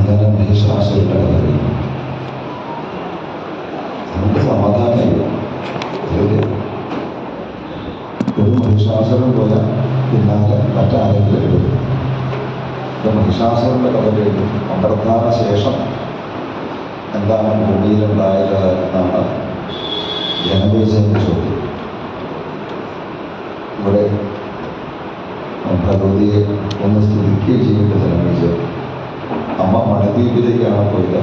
അങ്ങനെ മഹിഷാസുരന്റെ കഥ കഴിഞ്ഞു. നമുക്ക് സമാധാനമില്ല. ഒരു മഹിഷാസുരൻ പോലെ പിന്നാലെ മറ്റാരെങ്കിലും വരും. മഹിഷാസുരന്റെ കഥ കഴിഞ്ഞു. അന്തർധാന ശേഷം എന്താണ് ഭൂമിയിലുണ്ടായത് എന്നാണ് ജനവിജയം ചോദ്യം. ഇവിടെ ഭഗവതിയെ ഒന്ന് സ്തുതിക്കുകയും ചെയ്യുന്നത് ജനവിജയം. അമ്മ മണദ്വീപിലേക്കാണ് പോയത്.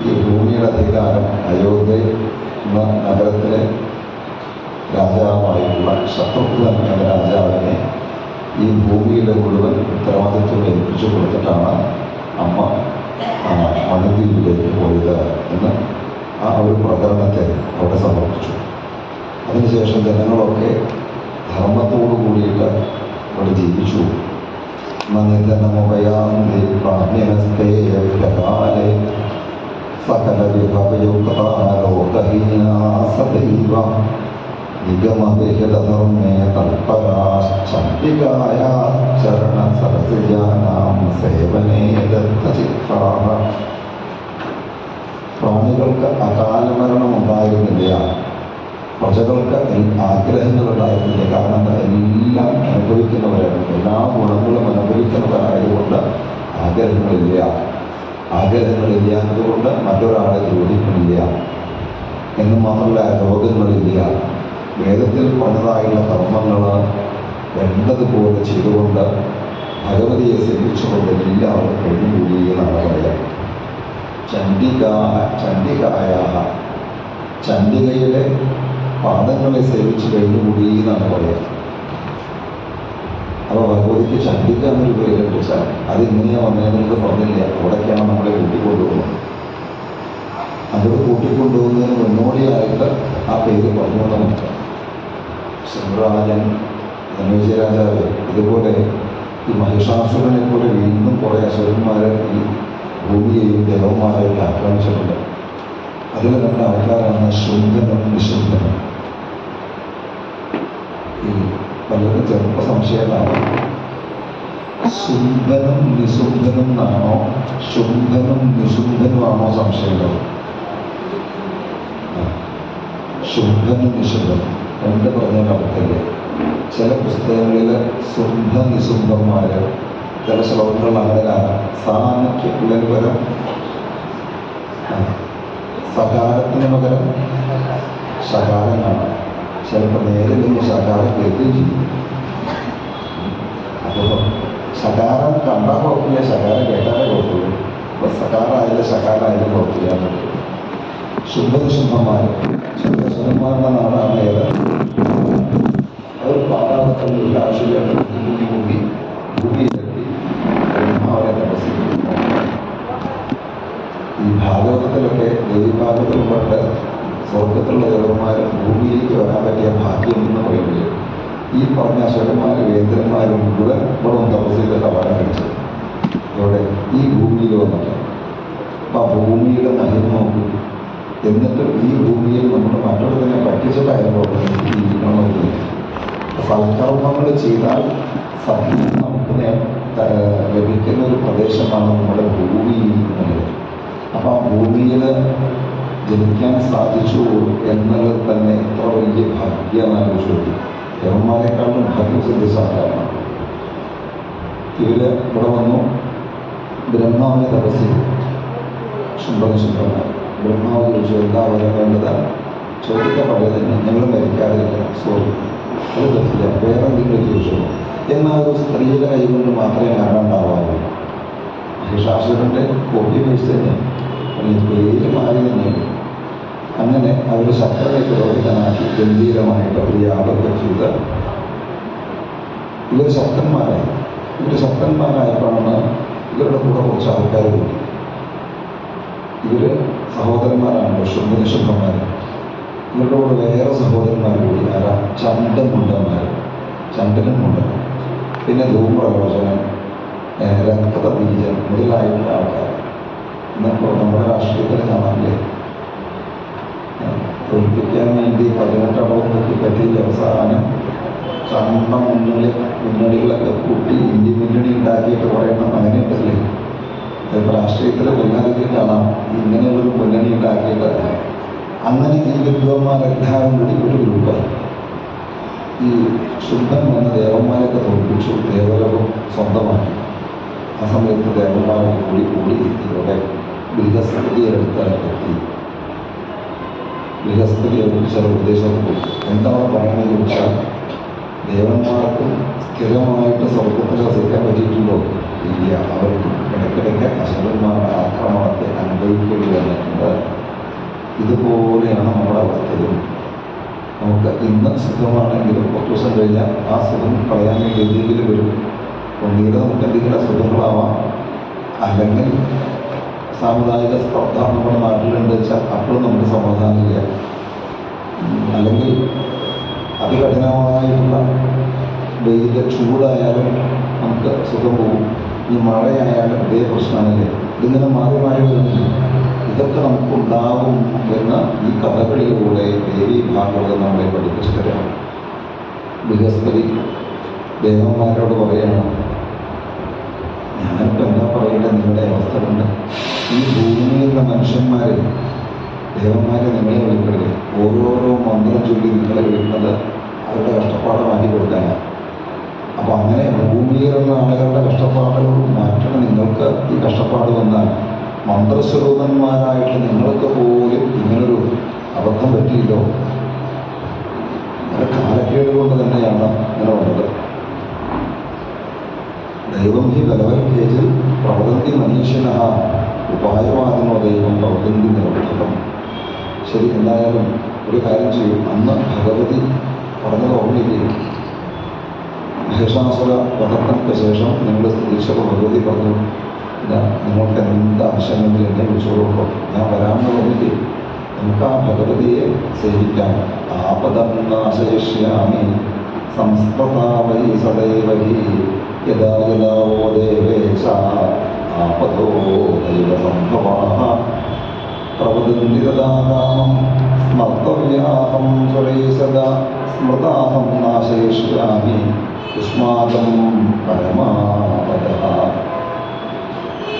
ഈ ഭൂമിയുടെ അധികാരം അയോധ്യ എന്ന നഗരത്തിലെ രാജാവായിട്ടുള്ള ശത്രുഘ്നൻ എന്ന രാജാവിനെ ഈ ഭൂമിയുടെ മുഴുവൻ ഉത്തരവാദിത്വം ഏൽപ്പിച്ചു കൊടുത്തിട്ടാണ് അമ്മ മണദ്വീപിലേക്ക് പോയത് എന്ന് ആ ഒരു പ്രകടനത്തെ അവിടെ സമർപ്പിച്ചു. അതിനുശേഷം ജനങ്ങളൊക്കെ ധർമ്മത്തോടു കൂടിയിട്ട് അവിടെ ജീവിച്ചു. സകല വിഭവയുക്തലോകഹീനാസദൈവ നിഗമവിഹിതധർമ്മേ തൽപരാശ്ചണ്ഡികായ ചരണ സരസിജാനാം സേവനേ ദത്തചിത്രാഹ. പ്രാണികൾക്ക് അകാലമരണം ഉണ്ടായിരുന്നില്ല, പ്രജകൾക്ക് ആഗ്രഹങ്ങളുണ്ടായിരുന്നില്ല. കാരണം എല്ലാം അനുഭവിക്കുന്നവരാണ്, എല്ലാ ഗുണങ്ങളും അനുഭവിക്കുന്നവരായതുകൊണ്ട് ആഗ്രഹങ്ങളില്ല. ആഗ്രഹങ്ങളില്ലാത്തതുകൊണ്ട് മറ്റൊരാളെ ദ്രോഹിക്കുന്നില്ല. എന്ന് മാത്രമല്ല, രോഗങ്ങളില്ല. വേദത്തിൽ പണിതായുള്ള കർമ്മങ്ങൾ വേണ്ടതുപോലെ ചെയ്തുകൊണ്ട് ഭഗവതിയെ സേവിച്ചുകൊണ്ട് എല്ലാവരും കഴിഞ്ഞുകൂടി എന്നാണ് പറയാം. ചണ്ഡികായ ചണ്ഡികയുടെ പാദങ്ങളെ സേവിച്ച് കഴിഞ്ഞുകൂടി എന്നാണ് പറയാം. അപ്പോൾ ഭഗവതിക്ക് ചണ്ഡിക എന്നൊരു പേര് വെച്ചാൽ അതിങ്ങനെയാണ് വന്നതെന്ന് പറഞ്ഞില്ല. അവിടേക്കാണ് നമ്മളെ കൂട്ടിക്കൊണ്ടുപോകുന്നത്. അവിടെ കൂട്ടിക്കൊണ്ടുപോകുന്നതിന് മുന്നോടിയായിട്ട് ആ പേര് പറഞ്ഞുകൊണ്ടുണ്ട്. ശിവരാജൻ, ധനുജരാജാവ് ഇതുപോലെ ഈ മഹിഷാസുരനെ പോലെ വീണ്ടും കുറേ അസുരന്മാരെ ഈ ഭൂമിയെയും ദേവന്മാരെയൊക്കെ ആക്രമിച്ചിട്ടുണ്ട്. അതിൽ രണ്ട് ആൾക്കാരാണ് ശുംഭനും നിശുംഭനും. ഈ പലരും ചെറുപ്പ സംശയമാണ്, ശുംഭനും നിശുംഭനും എന്നാണോ ശുംഭനും നിശുംഭനുമാണോ സംശയമുള്ളത്? ശുംഭനും നിശുംഭനും രണ്ട് പറഞ്ഞാൽ അവർക്കല്ലേ. ചില പുസ്തകങ്ങളിൽ ശുംഭ നിശുംഭന്മാര് ചില ശ്ലോകങ്ങൾ അങ്ങനെ കാണാം. സാനയ്ക്ക് പകരം സകാരത്തിന് പകരം ശകാരം കാണാം. ചിലപ്പോൾ നേരെ നിന്ന് ശകാരം കേൾക്കുകയും ചെയ്യും. അപ്പോൾ ശകാരം കണ്ടാൽ കുഴപ്പമില്ല, ശകാരം കേട്ടാലേ കുഴപ്പമില്ല. അപ്പോൾ സകാരായാലും ശകാരായാലും കുഴപ്പമില്ല. ശുംഭനിശുംഭന്മാർ ശുംഭസുരന്മാരുടെ നാടാണ് ഏത്? അവർ പാതാളത്തിലുള്ള ആവശ്യമില്ലാത്ത കൂടി ഭൂമിയിലെത്തി അവരെ തപസ്സിക്കും. ഈ ഭാഗവതത്തിലൊക്കെ ദേവീഭാഗവതത്തിൽ പെട്ട് സ്വർഗത്തിലുള്ള ദേവന്മാരും ഭൂമിയിലേക്ക് വരാൻ പറ്റിയ ഭാഗ്യം എന്ന് പറയുന്നത് ഈ പറഞ്ഞ അസുരന്മാരും വേന്ദ്രന്മാരും മുഴുവൻ ഇവിടെ തപസ് ചെയ്തിട്ട് വരാൻ കഴിച്ചത് ഇവിടെ ഈ ഭൂമിയിൽ വന്നിട്ട്. അപ്പം ആ ഭൂമിയുടെ മഹിമ നോക്കും. എന്നിട്ട് ഈ ഭൂമിയിൽ നമ്മൾ മറ്റുള്ളതിനെ പറ്റിച്ചിട്ടായിരുന്നു ജീവിക്കണമെന്നില്ല. സൽക്കർമ്മങ്ങൾ ചെയ്താൽ സത്യം നമുക്ക് ലഭിക്കുന്ന ഒരു പ്രദേശമാണ് നമ്മുടെ ഭൂമി എന്നുള്ളത്. അപ്പം ആ ഭൂമിയിൽ ജനിക്കാൻ സാധിച്ചു എന്നുള്ളത് തന്നെ എത്ര വലിയ ഭാഗ്യമാണ്. ആലോചിച്ചു ദേവന്മാരെക്കാളും ഭാഗ്യം സിദ്ധിച്ചാണ്. ഇവര് ഇവിടെ വന്നു ബ്രഹ്മാവിനെ തപസ് ചെയ്തു. ശുംഭനിശുംഭന്മാർ ബ്രഹ്മാവ് ചോദിച്ചു, എന്താ വരാൻ വേണ്ടതാണ്? ചോദിക്കപ്പെട്ടത് ഞങ്ങൾ മരിക്കാതിരിക്കണം. സോറി, അത് പറ്റില്ല, വേറെ എന്തെങ്കിലും ചോദിച്ചു. എന്നാൽ ഒരു സ്ത്രീയുടെ കൈ കൊണ്ട് മാത്രമേ മരണമുണ്ടാവാറുള്ളൂ. മഹിഷാസുരൻ്റെ കോപ്പി പേസ്റ്റ് തന്നെ പേര് മാറി തന്നെയാണ്. അങ്ങനെ അവർ ശക്തനെ പുരോഹിതനാക്കി ഗംഭീരമായിട്ട് ഒരു യാഗത്തെ ചെയ്ത് ഇവർ ശക്തന്മാരായി. ഇവർ ശക്തന്മാരായപ്പോഴാണ് ഇവരുടെ കൂടെ കുറച്ച് ആൾക്കാർ കൂടി. ഇവർ സഹോദരന്മാരാണ്, ശുംഭനിശുംഭന്മാർ. ഇവരുടെ കൂടെ വേറെ സഹോദരന്മാർ കൂടി. ആരാ? ചണ്ഡമുണ്ടന്മാർ, ചണ്ഡനും മുണ്ടൻ, പിന്നെ ധൂമ്രലോചനൻ, രക്തബീജൻ മുതലായിട്ടുള്ള ആൾക്കാർ. ഇന്നിപ്പോൾ നമ്മുടെ രാഷ്ട്രീയത്തിൽ കാണാനില്ലേ തോൽപ്പിക്കാൻ വേണ്ടി 18 അടവ് നോക്കി പറ്റി അവസാനം ചണ്ട മുന്നണികളൊക്കെ കൂട്ടി ഇന്ത്യ മുന്നണി ഉണ്ടാക്കിയിട്ട് പറയണം അങ്ങനെയുണ്ടല്ലേ. ചിലപ്പോൾ രാഷ്ട്രീയത്തിലെ എല്ലാവരും കാണാം ഇങ്ങനെയുള്ളൊരു മുന്നണി ഉണ്ടാക്കിയിട്ട് അങ്ങനെ ഈ വിദ്വാന്മാരെല്ലാവരും കൂടി ഒരു ഗ്രൂപ്പായി ഈ ശുദ്ധൻ എന്ന ദേവന്മാരെയൊക്കെ തോൽപ്പിച്ചു, ദേവലോകം സ്വന്തമാക്കി. ആ സമയത്ത് ദേവന്മാരെ കൂടി ഇവിടെ ബൃഹസ്പതിയുടെ അടുത്തെത്തി. ബൃഹസ്പതിയെ ചില ഉപദേശം കൊടുത്തു. എന്താണ് പറയുന്നത് ചോദിച്ചാൽ, ദേവന്മാർക്ക് സ്ഥിരമായിട്ട് സ്വർഗത്തിൽ വസിക്കാൻ പറ്റിയിട്ടുണ്ടോ? ഇല്ല. അവർക്ക് ഇടയ്ക്കിടയ്ക്ക് അസുരന്മാരുടെ ആക്രമണത്തെ അനുഭവിക്കേണ്ടി വന്നിട്ടുണ്ട്. ഇതുപോലെയാണ് നമ്മുടെ അവസ്ഥയും. നമുക്ക് ഇന്ന് സുഖമാണെങ്കിലും 10 ദിവസം കഴിഞ്ഞാൽ ആ സുഖം കളയാൻ വേണ്ടി എന്തെങ്കിലും വരും. ഒന്നുകിൽ നമുക്ക് എന്തെങ്കിലും അസുഖങ്ങളാവാം, അല്ലെങ്കിൽ സാമുദായിക സ്പർദ്ധ നമ്മുടെ നാട്ടിലുണ്ട് വെച്ചാൽ അപ്പോഴും നമുക്ക് സമാധാനമില്ല. അല്ലെങ്കിൽ അതികഠിനമായിട്ടുള്ള വെയിൽ ചൂടായാലും നമുക്ക് സുഖം പോകും. ഈ മഴയായാലും ഇതേ പ്രശ്നമാണല്ലേ. ഇതിങ്ങനെ മാറി മാറി വരുന്നില്ല. ഇതൊക്കെ നമുക്കുണ്ടാകും എന്ന് ഈ കഥകളിലൂടെ ദേവി ഭാഗവതം നമ്മളെ പഠിപ്പിച്ചു തരാം. ബൃഹസ്പതി ദേവന്മാരോട് പറയണം, ഞാനിപ്പോൾ എന്താ പറയേണ്ടത്, നിങ്ങളുടെ അവസ്ഥ കൊണ്ട് ഈ ഭൂമിയിലുള്ള മനുഷ്യന്മാരെ ദേവന്മാരെ നിങ്ങളെ വിളിക്കരുത്. ഓരോരോ മന്ത്രം ചൊല്ലി നിങ്ങളെ വിളിക്കുന്നത് അവരുടെ കഷ്ടപ്പാട് മാറ്റി കൊടുക്കാനാണ്. അപ്പോൾ അങ്ങനെ ഭൂമിയിലുള്ള ആളുകളുടെ കഷ്ടപ്പാടുകൾ മാറ്റണം. നിങ്ങൾക്ക് ഈ കഷ്ടപ്പാട് വന്നാൽ മന്ത്രസ്വരൂപന്മാരായിട്ട് നിങ്ങൾക്ക് പോലും ഇങ്ങനൊരു അബദ്ധം പറ്റിയില്ലോ. അത് കാലക്കേട് കൊണ്ട് തന്നെയാണ് ഇങ്ങനെ വന്നത്. ദൈവം ഹി ബലവൽക്കേജിൽ പ്രവദന്തി മനീഷിന ഉപായവാദിനോ ദൈവം പ്രവദന്തി നിരർത്ഥകം. ശരി, എന്തായാലും ഒരു കാര്യം ചെയ്യും. അന്ന് ഭഗവതി പറഞ്ഞത് ഓർമ്മയില്ലേ? മഹിഷാസുര വധത്തിനൊക്കെ ശേഷം നിങ്ങൾ സ്തുതിച്ചപ്പോൾ ഭഗവതി പറഞ്ഞു, ഇതാ നിങ്ങൾക്ക് എന്ത് ആവശ്യമെങ്കിലും എന്നെ വിളിച്ചോളൂ, ഞാൻ വരാമെന്ന് പറഞ്ഞില്ലേ. നമുക്ക് ആ ഭഗവതിയെ സേവിക്കാം. ആപദം നാശയിഷ്യാമി സംസ്കൃതാവൈ സദൈവഹി യദാ യദാവോ ദേവേശ ആപദോ ദൈവസംഭവാഃ പ്രവദന്തി തദാ കാമം സ്മർത്തവ്യാഹം സ്വരൈ സദാ സ്മൃതാഹം നാശയിഷ്യാമി യുഷ്മാകം പരമാപദഃ.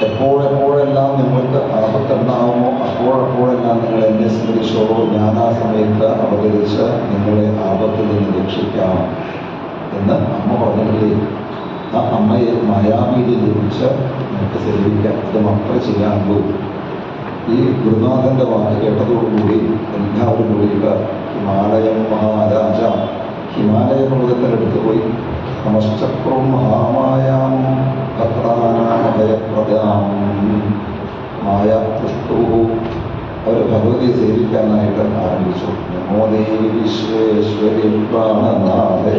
എപ്പോഴെപ്പോഴെല്ലാം നിങ്ങൾക്ക് ആപത്തുണ്ടാവുമോ അപ്പോഴെപ്പോഴെല്ലാം നിങ്ങൾ എന്നെ സ്മരിച്ചോളൂ. ഞാൻ ആ സമയത്ത് അവതരിച്ച് നിങ്ങളെ ആപത്തിൽ നിന്ന് രക്ഷിക്കാം എന്ന് അമ്മ പറഞ്ഞില്ലേ. ആ അമ്മയെ മായാവീതി ലഭിച്ച് നിങ്ങൾക്ക് സേവിക്കാം. അത് മാത്രമേ ചെയ്യാനുള്ളൂ. ഈ ഗുരുനാഥൻ്റെ വാക്ക് കേട്ടതോടുകൂടി എല്ലാവരും കൂടിയിട്ട് ഹിമാലയം മഹാരാജ ഹിമാലയ പർവ്വതത്തിനടുത്ത് പോയി നമശ്ചക്രവും മഹാമായാം ഭക്താനാമഭയപ്രദാം മായ പുഷ്ടു അവർ ഭഗവതിയെ സേവിക്കാനായിട്ട് ആരംഭിച്ചു. നമോ ദേവി വിശ്വേശ്വരി പ്രാണനാഥേ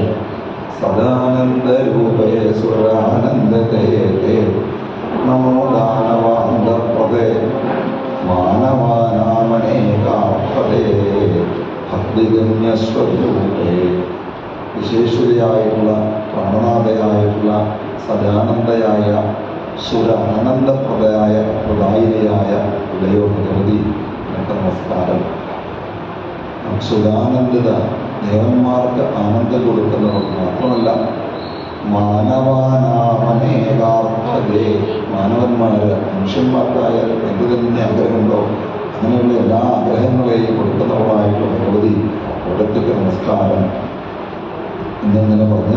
സദാനന്ദരൂപേ സുരാനന്ദതേ നമോ ദാനവാന്തപ്രദേ മാനവാനാമനേകാപദേ ഭക്തിഗമ്യസ്വരൂപേ. വിശേശ്വരിയായിട്ടുള്ള പ്രാണനാഥയായിട്ടുള്ള സദാനന്ദയായ സുര ആനന്ദപ്രദയായ പ്രദായിനിയായ ഉദയോ ഭഗവതി, എനിക്ക് നമസ്കാരം. സുരാനന്ദത ദേവന്മാർക്ക് ആനന്ദം കൊടുക്കുന്നത് മാത്രമല്ല, മാനവാനാമനേകാർത്ഥതേ മാനവന്മാർ മനുഷ്യന്മാർക്കായാലും എന്ത് തന്നെ ആഗ്രഹമുണ്ടോ അങ്ങനെയുള്ള എല്ലാ ആഗ്രഹങ്ങളെയും കൊടുക്കുന്നവളായിട്ടുള്ള ഭഗവതി അവിടത്തേക്ക് നമസ്കാരം എന്നിങ്ങനെ പറഞ്ഞ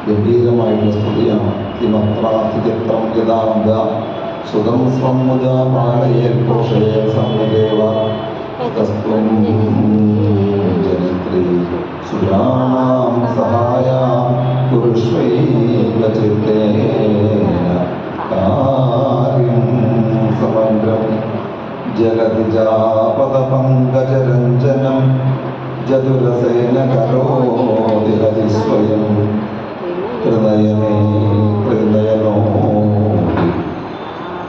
ഗംഭീരമായിട്ടുള്ള സ്തുതിയാണ്. കിമത്രാസ്തിചിത്രം യഥാംഗ സുതം സ്വമുജ പാലയേ ഘോഷേ സമുദേവ തസ്ത്വം ജനിത്രീ സുരാണാം സഹായ പുരുഷൈക ചിത്തേന കാര്യം സമഗ്രം ജഗതിജാപദപങ്കജരഞ്ജനം ജതുരസേന കരോതി ഹരിസ്വയം ഹൃദയമേ ഹൃദയനോ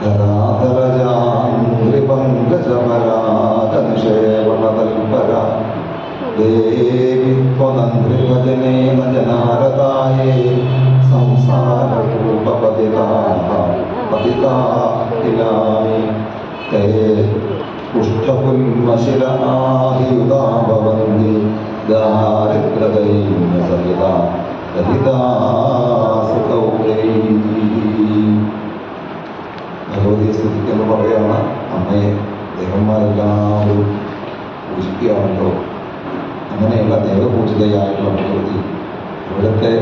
ധരാധരജാംഘ്രിപങ്കജപരാകനിഷേവണതൽപര ദേവി ത്വനന്ദ്രിവചനേന ജനാരതായേ സംസാരകൂപപതിതാഃ പതിതാഃ കിലാമി തേ പുഷ്ടപുന്മശിര ആഹിയുത ദാരിദ്ര്യദൈന്യസഹിത ഭഗവതിയെ സ്തുതിക്കുന്നു പറയാണ്. അമ്മയെ ദേവന്മാരെല്ലാവരും പൂജിക്കുകയാണല്ലോ. അങ്ങനെയുള്ള ദേവപൂജിതയായിട്ടുള്ള ഭഗവതി ഇവിടുത്തെ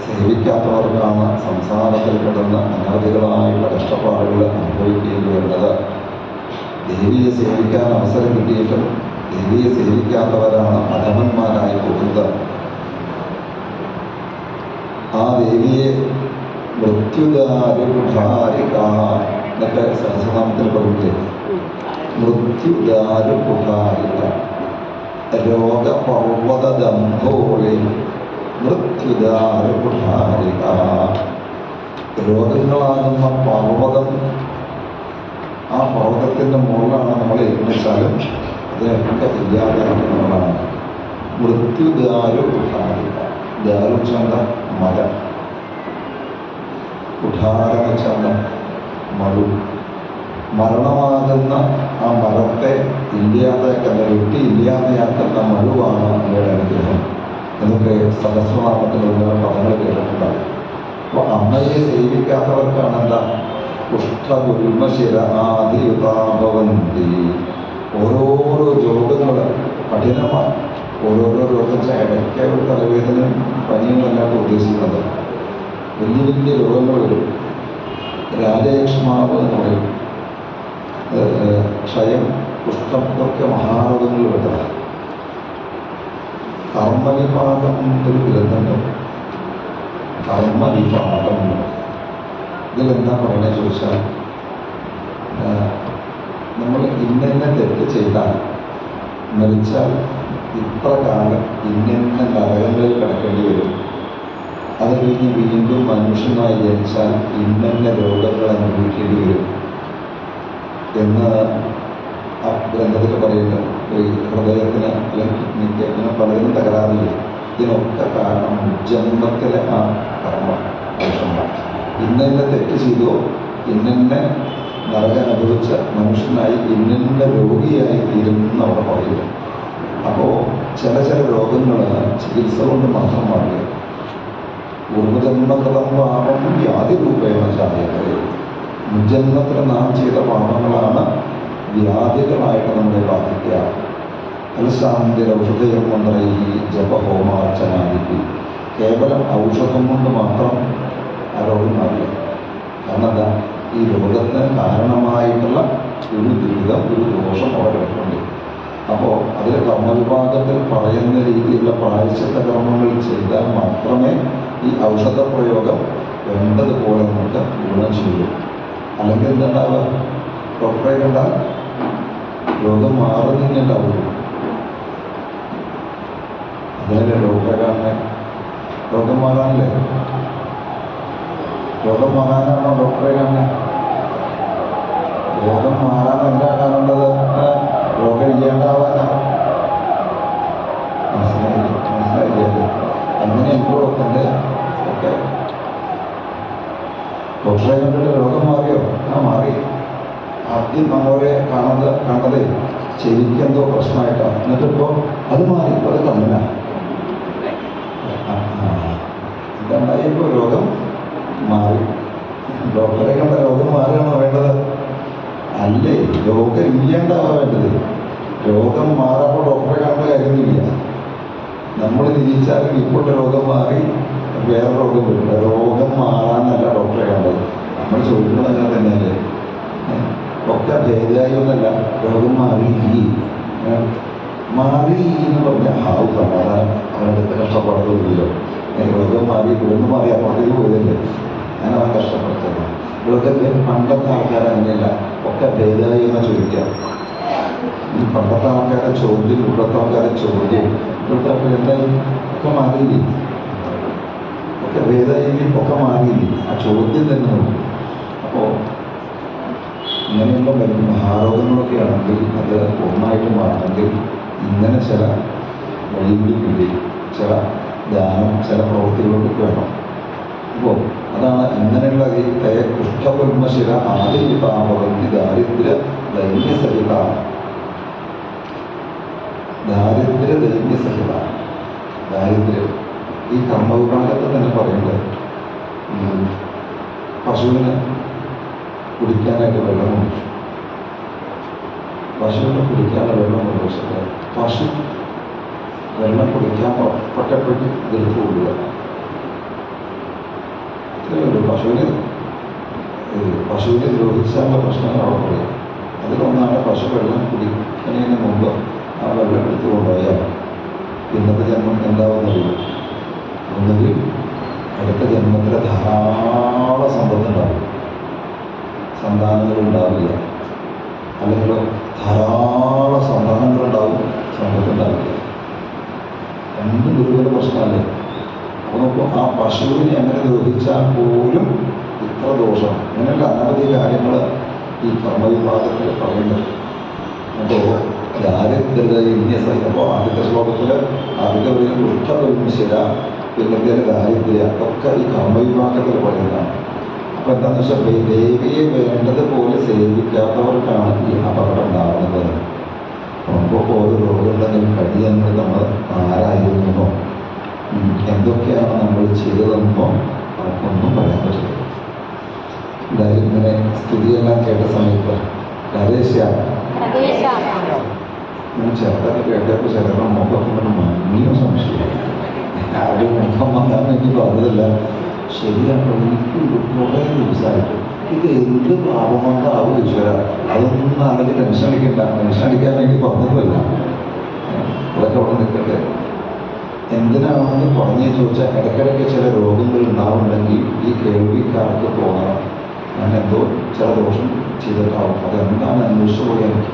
സേവിക്കാത്തവർക്കാണ് സംസാരത്തിൽ കിടന്ന് അനാദികളായിട്ടുള്ള കഷ്ടപ്പാടുകൾ അനുഭവിക്കേണ്ടി വരുന്നത്. ദേവിയെ സേവിക്കാൻ അവസരം കിട്ടിയിട്ടും ദേവിയെ സേവിക്കാത്തവരാണ് അധമന്മാരായി പോകുന്നത്. ആ ദേവിയെ മൃത്യുദാരുകുഠാരിക എന്നൊക്കെ സഹസ്രനാമത്തിൽ പറഞ്ഞില്ലേ. മൃത്യുദാരുകുഠാരിക രോഗപർവ്വതദംഭോളി മൃത്യുദാരുകുഠാരിക. രോഗങ്ങളാകുന്ന പർവ്വതം, ആ പർവ്വതത്തിൻ്റെ മുകളിലാണ് നമ്മൾ എഴുന്നേച്ചാലും അതിനൊക്കെ ഇല്ലാതാക്കുന്നതാണ്. മൃത്യുദാരുകുഠാരിക. ദാരു ചന്ത മല, കുഠാര ചന്ത മഴു. മരണമാകുന്ന ആ മരത്തെ ഇല്ലാതാക്കുന്ന, വെട്ടി ഇല്ലാതെയാക്കുന്ന മഴുവാണ് അമ്മയുടെ അനുഗ്രഹം എന്നൊക്കെ സഹസ്രനാമത്തിലുള്ള പദങ്ങൾ കേട്ടിട്ടുണ്ടാവും. അപ്പോൾ അമ്മയെ സേവിക്കാത്തവർക്കാണ് എന്താ കുഷ്ഠഗുൽമശിര ആദിയുതാഭവന്തി. ഓരോരോ രോഗങ്ങൾ കഠിനമാണ്. ഓരോരോ രോഗം ഇടയ്ക്ക് ഒരു തലവേദനയും പനിയും അല്ലാത്ത ഉദ്ദേശിക്കുന്നത്. വലിയ വലിയ രോഗങ്ങൾ വരും. രാജയക്ഷ്മാവ് എന്ന് പറയും, ക്ഷയം, കുഷ്ഠം, ഇതൊക്കെ മഹാരോഗങ്ങൾ വരുന്നത്. കർമ്മവിഭാഗം ഒരു ഗ്രന്ഥമുണ്ട്. കർമ്മവിഭാഗം ഇതിലെന്താ പറയുന്നത് ചോദിച്ചാൽ, നമ്മൾ ഇന്ന തെറ്റ് ചെയ്താൽ മരിച്ചാൽ ഇത്ര കാലം ഇന്ന നരകങ്ങളിൽ കിടക്കേണ്ടി വരും. അത് കഴിഞ്ഞ് വീണ്ടും മനുഷ്യനായി ജനിച്ചാൽ ഇന്ന രോഗങ്ങൾ അനുഭവിക്കേണ്ടി വരും എന്ന് ആ ഗ്രന്ഥത്തിൽ പറയുന്നത്. ഈ ഹൃദയത്തിന് അല്ലെങ്കിൽ കിഡ്നിക്ക് അങ്ങനെ പലതിനും തകരാറില്ല. ഇതിനൊക്കെ കാരണം ജന്മത്തിലെ ആ കർമ്മ ദോഷമാണ്. ഇന്ന തെറ്റ് ചെയ്തോ ഇന്ന നരകം അനുഭവിച്ച മനുഷ്യനായി ഇന്ന രോഗിയായി തീരുമെന്ന് അവിടെ പറയില്ല. അപ്പോൾ ചില രോഗങ്ങൾ ചികിത്സ കൊണ്ട് മാത്രം മാറില്ല. പൂർവജന്മകൃതം പാപം വ്യാധിരൂപേണ ജായതേ. മുൻജന്മത്തിൽ നാം ചെയ്ത പാപങ്ങളാണ് വ്യാധികളായിട്ട് നമ്മളെ ബാധിക്കുക. അൽശാന്തിര ഔഷധയം കൊണ്ടേ ഈ ജപഹോമാർച്ചനാദിക്ക് കേവലം ഔഷധം കൊണ്ട് മാത്രം ആ രോഗം മാറില്ല. കാരണം എന്താ, ഈ രോഗത്തിന് കാരണമായിട്ടുള്ള ഒരു ദുരിതം, ഒരു ദോഷം അവിടെ കിടക്കുന്നുണ്ട്. അപ്പോൾ അതിൽ കർമ്മവിഭാഗത്തിൽ പറയുന്ന രീതിയിലുള്ള പ്രായശ്ചിത്ത കർമ്മങ്ങൾ ചെയ്താൽ മാത്രമേ ഈ ഔഷധ പ്രയോഗം വേണ്ടതുപോലെ നമുക്ക് ഗുണം ചെയ്യൂ. അല്ലെങ്കിൽ എന്തുണ്ടാവുക, ഡോക്ടറെ കണ്ടാൽ രോഗം മാറുന്നേ ഉണ്ടാവുള്ളൂ. അതിനല്ലേ ഡോക്ടറെ കാണുന്നേ? രോഗം മാറാനല്ലേ? രോഗം മാറാനാണോ ഡോക്ടറെ കാണുന്നത്? രോഗം മാറാൻ എന്താ കാണുന്നത്? രോഗം ഇല്ലാണ്ടാവാനാണ്. മനസ്സിലായില്ലേ? അങ്ങനെ ഇപ്പോൾ ഡോക്ടറിൻ്റെ ഒക്കെ ഡോക്ടറെ കണ്ടിട്ട് രോഗം മാറിയോ? ആ മാറി. ആദ്യം നമ്മളെ കണ്ടതേ ചെവിക്കെന്തോ പ്രശ്നമായിട്ടാണ്. എന്നിട്ടിപ്പോൾ അത് മാറി, അത് കണ്ണിനാ. ഇതുണ്ടായപ്പോൾ രോഗം മാറി. ഡോക്ടറെ കണ്ട രോഗം മാറുകയാണോ വേണ്ടത്? അല്ലേ, രോഗം ഇല്ലാണ്ടാവാൻ വേണ്ടത്. രോഗം മാറുമ്പോൾ ഡോക്ടറെ കണ്ട കാര്യമൊന്നുമില്ല. നമ്മൾ തിരിച്ചാലും ഇപ്പോഴത്തെ രോഗം മാറി വേറെ രോഗം വരില്ല. രോഗം മാറാനല്ല ഡോക്ടറെ കണ്ടത്. നമ്മൾ ചോദിക്കുന്നത് അങ്ങനെ തന്നെയല്ലേ? ഒക്കെ ഭേദമായി ഒന്നല്ല, രോഗം മാറി എന്ന് പറഞ്ഞാൽ ഹാവ് സമാധാനം, അവനടുത്ത് കഷ്ടപ്പാടുകളില്ലല്ലോ. രോഗം മാറി ഇവിടുന്ന് മാറി അപ്പുറത്തേക്ക് പോയതല്ലേ, ഞാൻ അവൻ കഷ്ടപ്പെടുത്തുന്നത്. ഇവിടുത്തെ പണ്ടത്തെ ആൾക്കാർ അങ്ങനെയല്ല, ഒക്കെ ഭേദമായി എന്ന് ചോദിക്കാം. ഈ പണ്ടത്തെ ആൾക്കാരെ ചോദ്യം, ഇവിടുത്തെ ആൾക്കാരെ ചോദ്യം, ഇവിടുത്തെ ആൾക്കാർ എന്തായാലും ഒക്കെ മാറിയില്ലേ, ഒക്കെ ഭേദമായി ഒക്കെ മാറിയില്ലേ, ആ ചോദ്യം തന്നെ നോക്കും. അപ്പോൾ ഇങ്ങനെയുള്ള മഹാരോഗങ്ങളൊക്കെ ആണെങ്കിൽ അത് പൂർണ്ണമായിട്ട് മാറണമെങ്കിൽ ഇങ്ങനെ ചില വഴികളിൽ ചില ധ്യാനം, ചില പ്രവൃത്തികളൊക്കെ വേണം. അപ്പോൾ അതാണ് ഇങ്ങനെയുള്ള ഈ കുഷ്ഠപത്മശില ആദിയുതാപവന്തി ദാരിദ്ര്യ ദൈന്യസഹിത. ദാരിദ്ര്യ ദൈന്യസഹിത. ദാരിദ്ര്യം. ഈ കർമ്മവിഭാഗത്തിൽ തന്നെ പറയുന്നത് പശുവിന് കുടിക്കാനായിട്ട് വെള്ളം കുടിച്ചു. പശുവിന് കുടിക്കാനുള്ള വെള്ളം കൊണ്ടുവച്ചിട്ട് പശു വെള്ളം കുടിക്കാൻ പറ്റപ്പെട്ട് എടുത്തു കൊള്ളുക. അത്രയുള്ളൂ. പശുവിനെ ദ്രോഹിച്ചാലുള്ള പ്രശ്നങ്ങൾ അവിടെ പറയും. അതിലൊന്നാണ് പശു വെള്ളം കുടിക്കുന്നതിന് മുമ്പ് ആ വെള്ളം എടുത്തു കൊണ്ടുപോയാൽ ഇന്നത്തെ ജന്മം എന്താവുന്നറിയും. ഒന്നുകിൽ അടുത്ത ജന്മത്തിൽ ധാരാളം സമ്പത്തുണ്ടാവും, സന്താനങ്ങളുണ്ടാവില്ല. അല്ലെങ്കിൽ ധാരാളം സന്താനങ്ങളുണ്ടാവും, സമ്പത്തുണ്ടാവില്ല. രണ്ടും ഒരുപോലെ പ്രശ്നമല്ലേ. അപ്പോൾ നോക്കുമ്പോൾ ആ പശുവിനെ അങ്ങനെ ദ്രോഹിച്ചാൽ പോലും ഇത്ര ദോഷം. അങ്ങനെയുള്ള അനവധി കാര്യങ്ങൾ ഈ കർമ്മവിഭാഗത്തിൽ പറയുന്നത്. അപ്പോൾ ദാരിദ്ര്യത അപ്പോൾ ആദ്യത്തെ ശ്ലോകത്തിൽ ആദ്യത്തെ വരും വൃദ്ധവിശര, പിന്നത്തെ ദാരിദ്ര്യ ഒക്കെ ഈ കർമ്മവിഭാഗത്തിൽ പറയുന്നതാണ്. അപ്പോൾ എന്താണെന്ന് വെച്ചാൽ ദേവിയെ വേണ്ടതുപോലെ സേവിക്കാത്തവർക്കാണ് ഈ അപകടം ഉണ്ടാകുന്നത്. അപ്പോൾ ഓരോ രോഗമുണ്ടെങ്കിലും കഴിയുന്നത് നമ്മൾ ആരായിരുന്നോ, എന്തൊക്കെയാണ് നമ്മൾ ചെയ്തതെന്നോ നമുക്കൊന്നും പറയാൻ പറ്റില്ല. എന്തായാലും ഇങ്ങനെ സ്ഥിതിയെല്ലാം കേട്ട സമയത്ത് ഞാൻ ചേർത്തൊക്കെ കേട്ടപ്പോൾ ചിലപ്പോൾ മുഖം മഞ്ഞോ സംശയം. ആരും മുഖം വന്നാൽ വേണ്ടി പറഞ്ഞതല്ല. ശരിയാണ്, എനിക്ക് കുറേ ദിവസമായിട്ട് ഇത് എന്ത് പാപമെന്നാവും ഈശ്വര, അതൊന്നും ആണെങ്കിൽ ടെൻഷൻ അടിക്കണ്ട. ടെൻഷൻ അടിക്കാൻ വേണ്ടി പറഞ്ഞതുമല്ല. അതൊക്കെ അവിടെ നിൽക്കട്ടെ. എന്തിനാണെന്ന് പറഞ്ഞു ചോദിച്ചാൽ ഇടയ്ക്കിടയ്ക്ക് ചില രോഗങ്ങൾ ഉണ്ടാവുന്നുണ്ടെങ്കിൽ ഈ കേൾവിക്കാർക്ക് തോന്നണം ഞാൻ എന്തോ ചില ദോഷം ചെയ്തിട്ടാവും. അതെന്താണ് അന്വേഷിച്ചു പോയി എനിക്ക്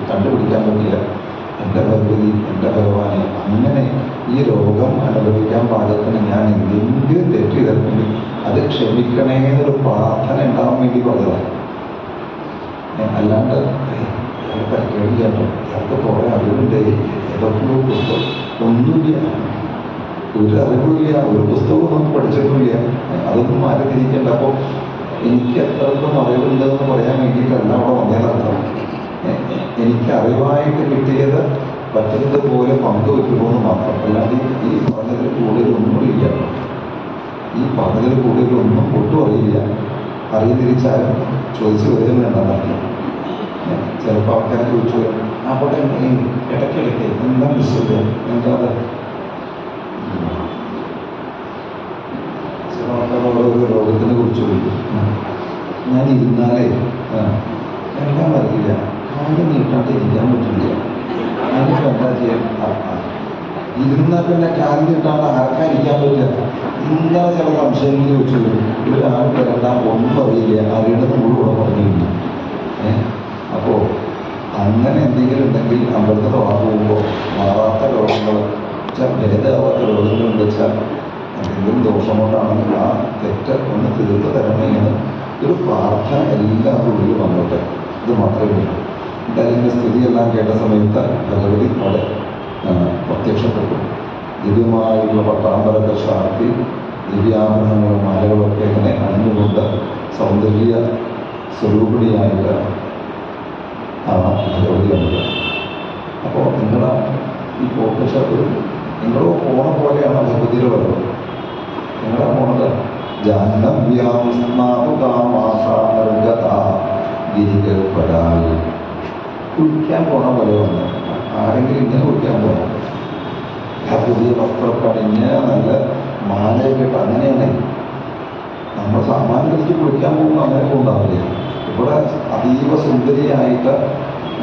കണ്ടുപിടിക്കാൻ പറ്റില്ല. എൻ്റെ ഭഗവതി, എൻ്റെ ഭഗവാനെ, അങ്ങനെ ഈ രോഗം അനുഭവിക്കാൻ പാകത്തിന് ഞാൻ എന്തെങ്കിലും തെറ്റ് ചെയ്തിട്ടുണ്ടെങ്കിൽ അത് ക്ഷമിക്കണേ എന്നൊരു പ്രാർത്ഥന ഉണ്ടാവാൻ വേണ്ടി പറഞ്ഞതാണ്. അല്ലാണ്ട് കേട്ടോ അതൊക്കെ കുറേ അറിവുണ്ട്, ഏതൊക്കെയോ പുസ്തകം ഒന്നുമില്ല, ഒരു അറിവില്ല, ഒരു പുസ്തകവും നമുക്ക് പഠിച്ചിട്ടില്ല. അതൊന്നും മാറ്റി തിരിക്കേണ്ട. അപ്പോൾ എനിക്ക് എത്രത്തോളം അറിവുണ്ടെന്ന് പറയാൻ വേണ്ടിയിട്ടല്ല അവിടെ വന്നേനർത്ഥം. എനിക്ക് അറിവായിട്ട് കിട്ടിയത് പറ്റുന്നത് പോലെ പങ്കുവെക്കണമെന്ന് മാത്രം. അല്ലാണ്ട് ഈ പറഞ്ഞതിൽ കൂടുതലൊന്നും ഇല്ല. ഈ പറഞ്ഞതിൽ കൂടുതലൊന്നും ഒട്ടും അറിയില്ല. അറിയതിരിച്ചാലും ചോദിച്ചു വരികയും വേണ്ടെന്നറിയാം. ചിലപ്പോൾ ആൾക്കാരെ ചോദിച്ചു അവിടെ ഇടയ്ക്കിടയ്ക്ക് എന്താ മിസ്സില്ല, എന്താ ചില ആൾക്കാർ ഓരോ രോഗത്തിനെ കുറിച്ച് ചോദിക്കും. ഞാൻ ഇരുന്നാലേ എല്ലാം അറിയില്ല, കാര്യം നീട്ടാണ്ട് ഇരിക്കാൻ പറ്റില്ല. ഞാനിപ്പോൾ എന്താ ചെയ്യാൻ? ഇരുന്നാൽ പിന്നെ കാര്യം നീട്ടാണ്ട് ആർക്കാൻ ഇരിക്കാൻ പറ്റില്ല. ഇങ്ങനെ ചില സംശയങ്ങൾ ചോദിച്ചു വരും. ഒരാൾ വരണ്ടാൻ ഒന്നും അറിയില്ല, അറിയണമെന്ന് മുഴുവൻ പറഞ്ഞിരുന്നു. അപ്പോൾ അങ്ങനെ എന്തെങ്കിലും ഉണ്ടെങ്കിൽ അമ്പലത്തിൽ പോകുമ്പോൾ മാറാത്ത രോഗങ്ങൾ ഭേദമാവാത്ത രോഗങ്ങളുണ്ട് വെച്ചാൽ എന്തെങ്കിലും ദോഷം കൊണ്ടാണെങ്കിൽ ആ തെറ്റ് ഒന്ന് തീർത്ത് തരണേ എന്ന് ഒരു പ്രാർത്ഥന എല്ലാവരുടെ ഉള്ളിൽ വന്നോട്ടെ. ഇത് മാത്രമേ ഉള്ളൂ. എന്തായാലും സ്ഥിതിയെല്ലാം കേട്ട സമയത്ത് ഭഗവതി അവിടെ പ്രത്യക്ഷപ്പെട്ടു. ദിവ്യമായുള്ള പട്ടാമ്പരത്തെ ചാർത്തി ദിവ്യാഭരണങ്ങളും മാലകളൊക്കെ ഇങ്ങനെ അണിഞ്ഞുകൊണ്ട് സൗന്ദര്യ സ്വരൂപിണിയായിട്ട് ആണ് ഭഗവതി വന്നത്. അപ്പോൾ നിങ്ങളെ ഈ പോക്കശ ഒരു നിങ്ങളോ പോണ പോലെയാണ് ഭഗവതിയുടെ വരവ്. നിങ്ങളെ പോണത് കുളിക്കാൻ പോണ പോലെ വന്നു. ആരെങ്കിലും ഇങ്ങനെ കുളിക്കാൻ പോകണം. ആ പുതിയ വസ്ത്രമൊക്കെ അണിഞ്ഞ് നല്ല മാലയൊക്കെ ഇട്ട് അങ്ങനെയാണ് നമ്മൾ സാമാന്യത്തിലേക്ക് കുളിക്കാൻ പോകുമ്പോൾ അങ്ങനെ ഉണ്ടാവില്ല. ഇവിടെ അതീവ സുന്ദരിയായിട്ട്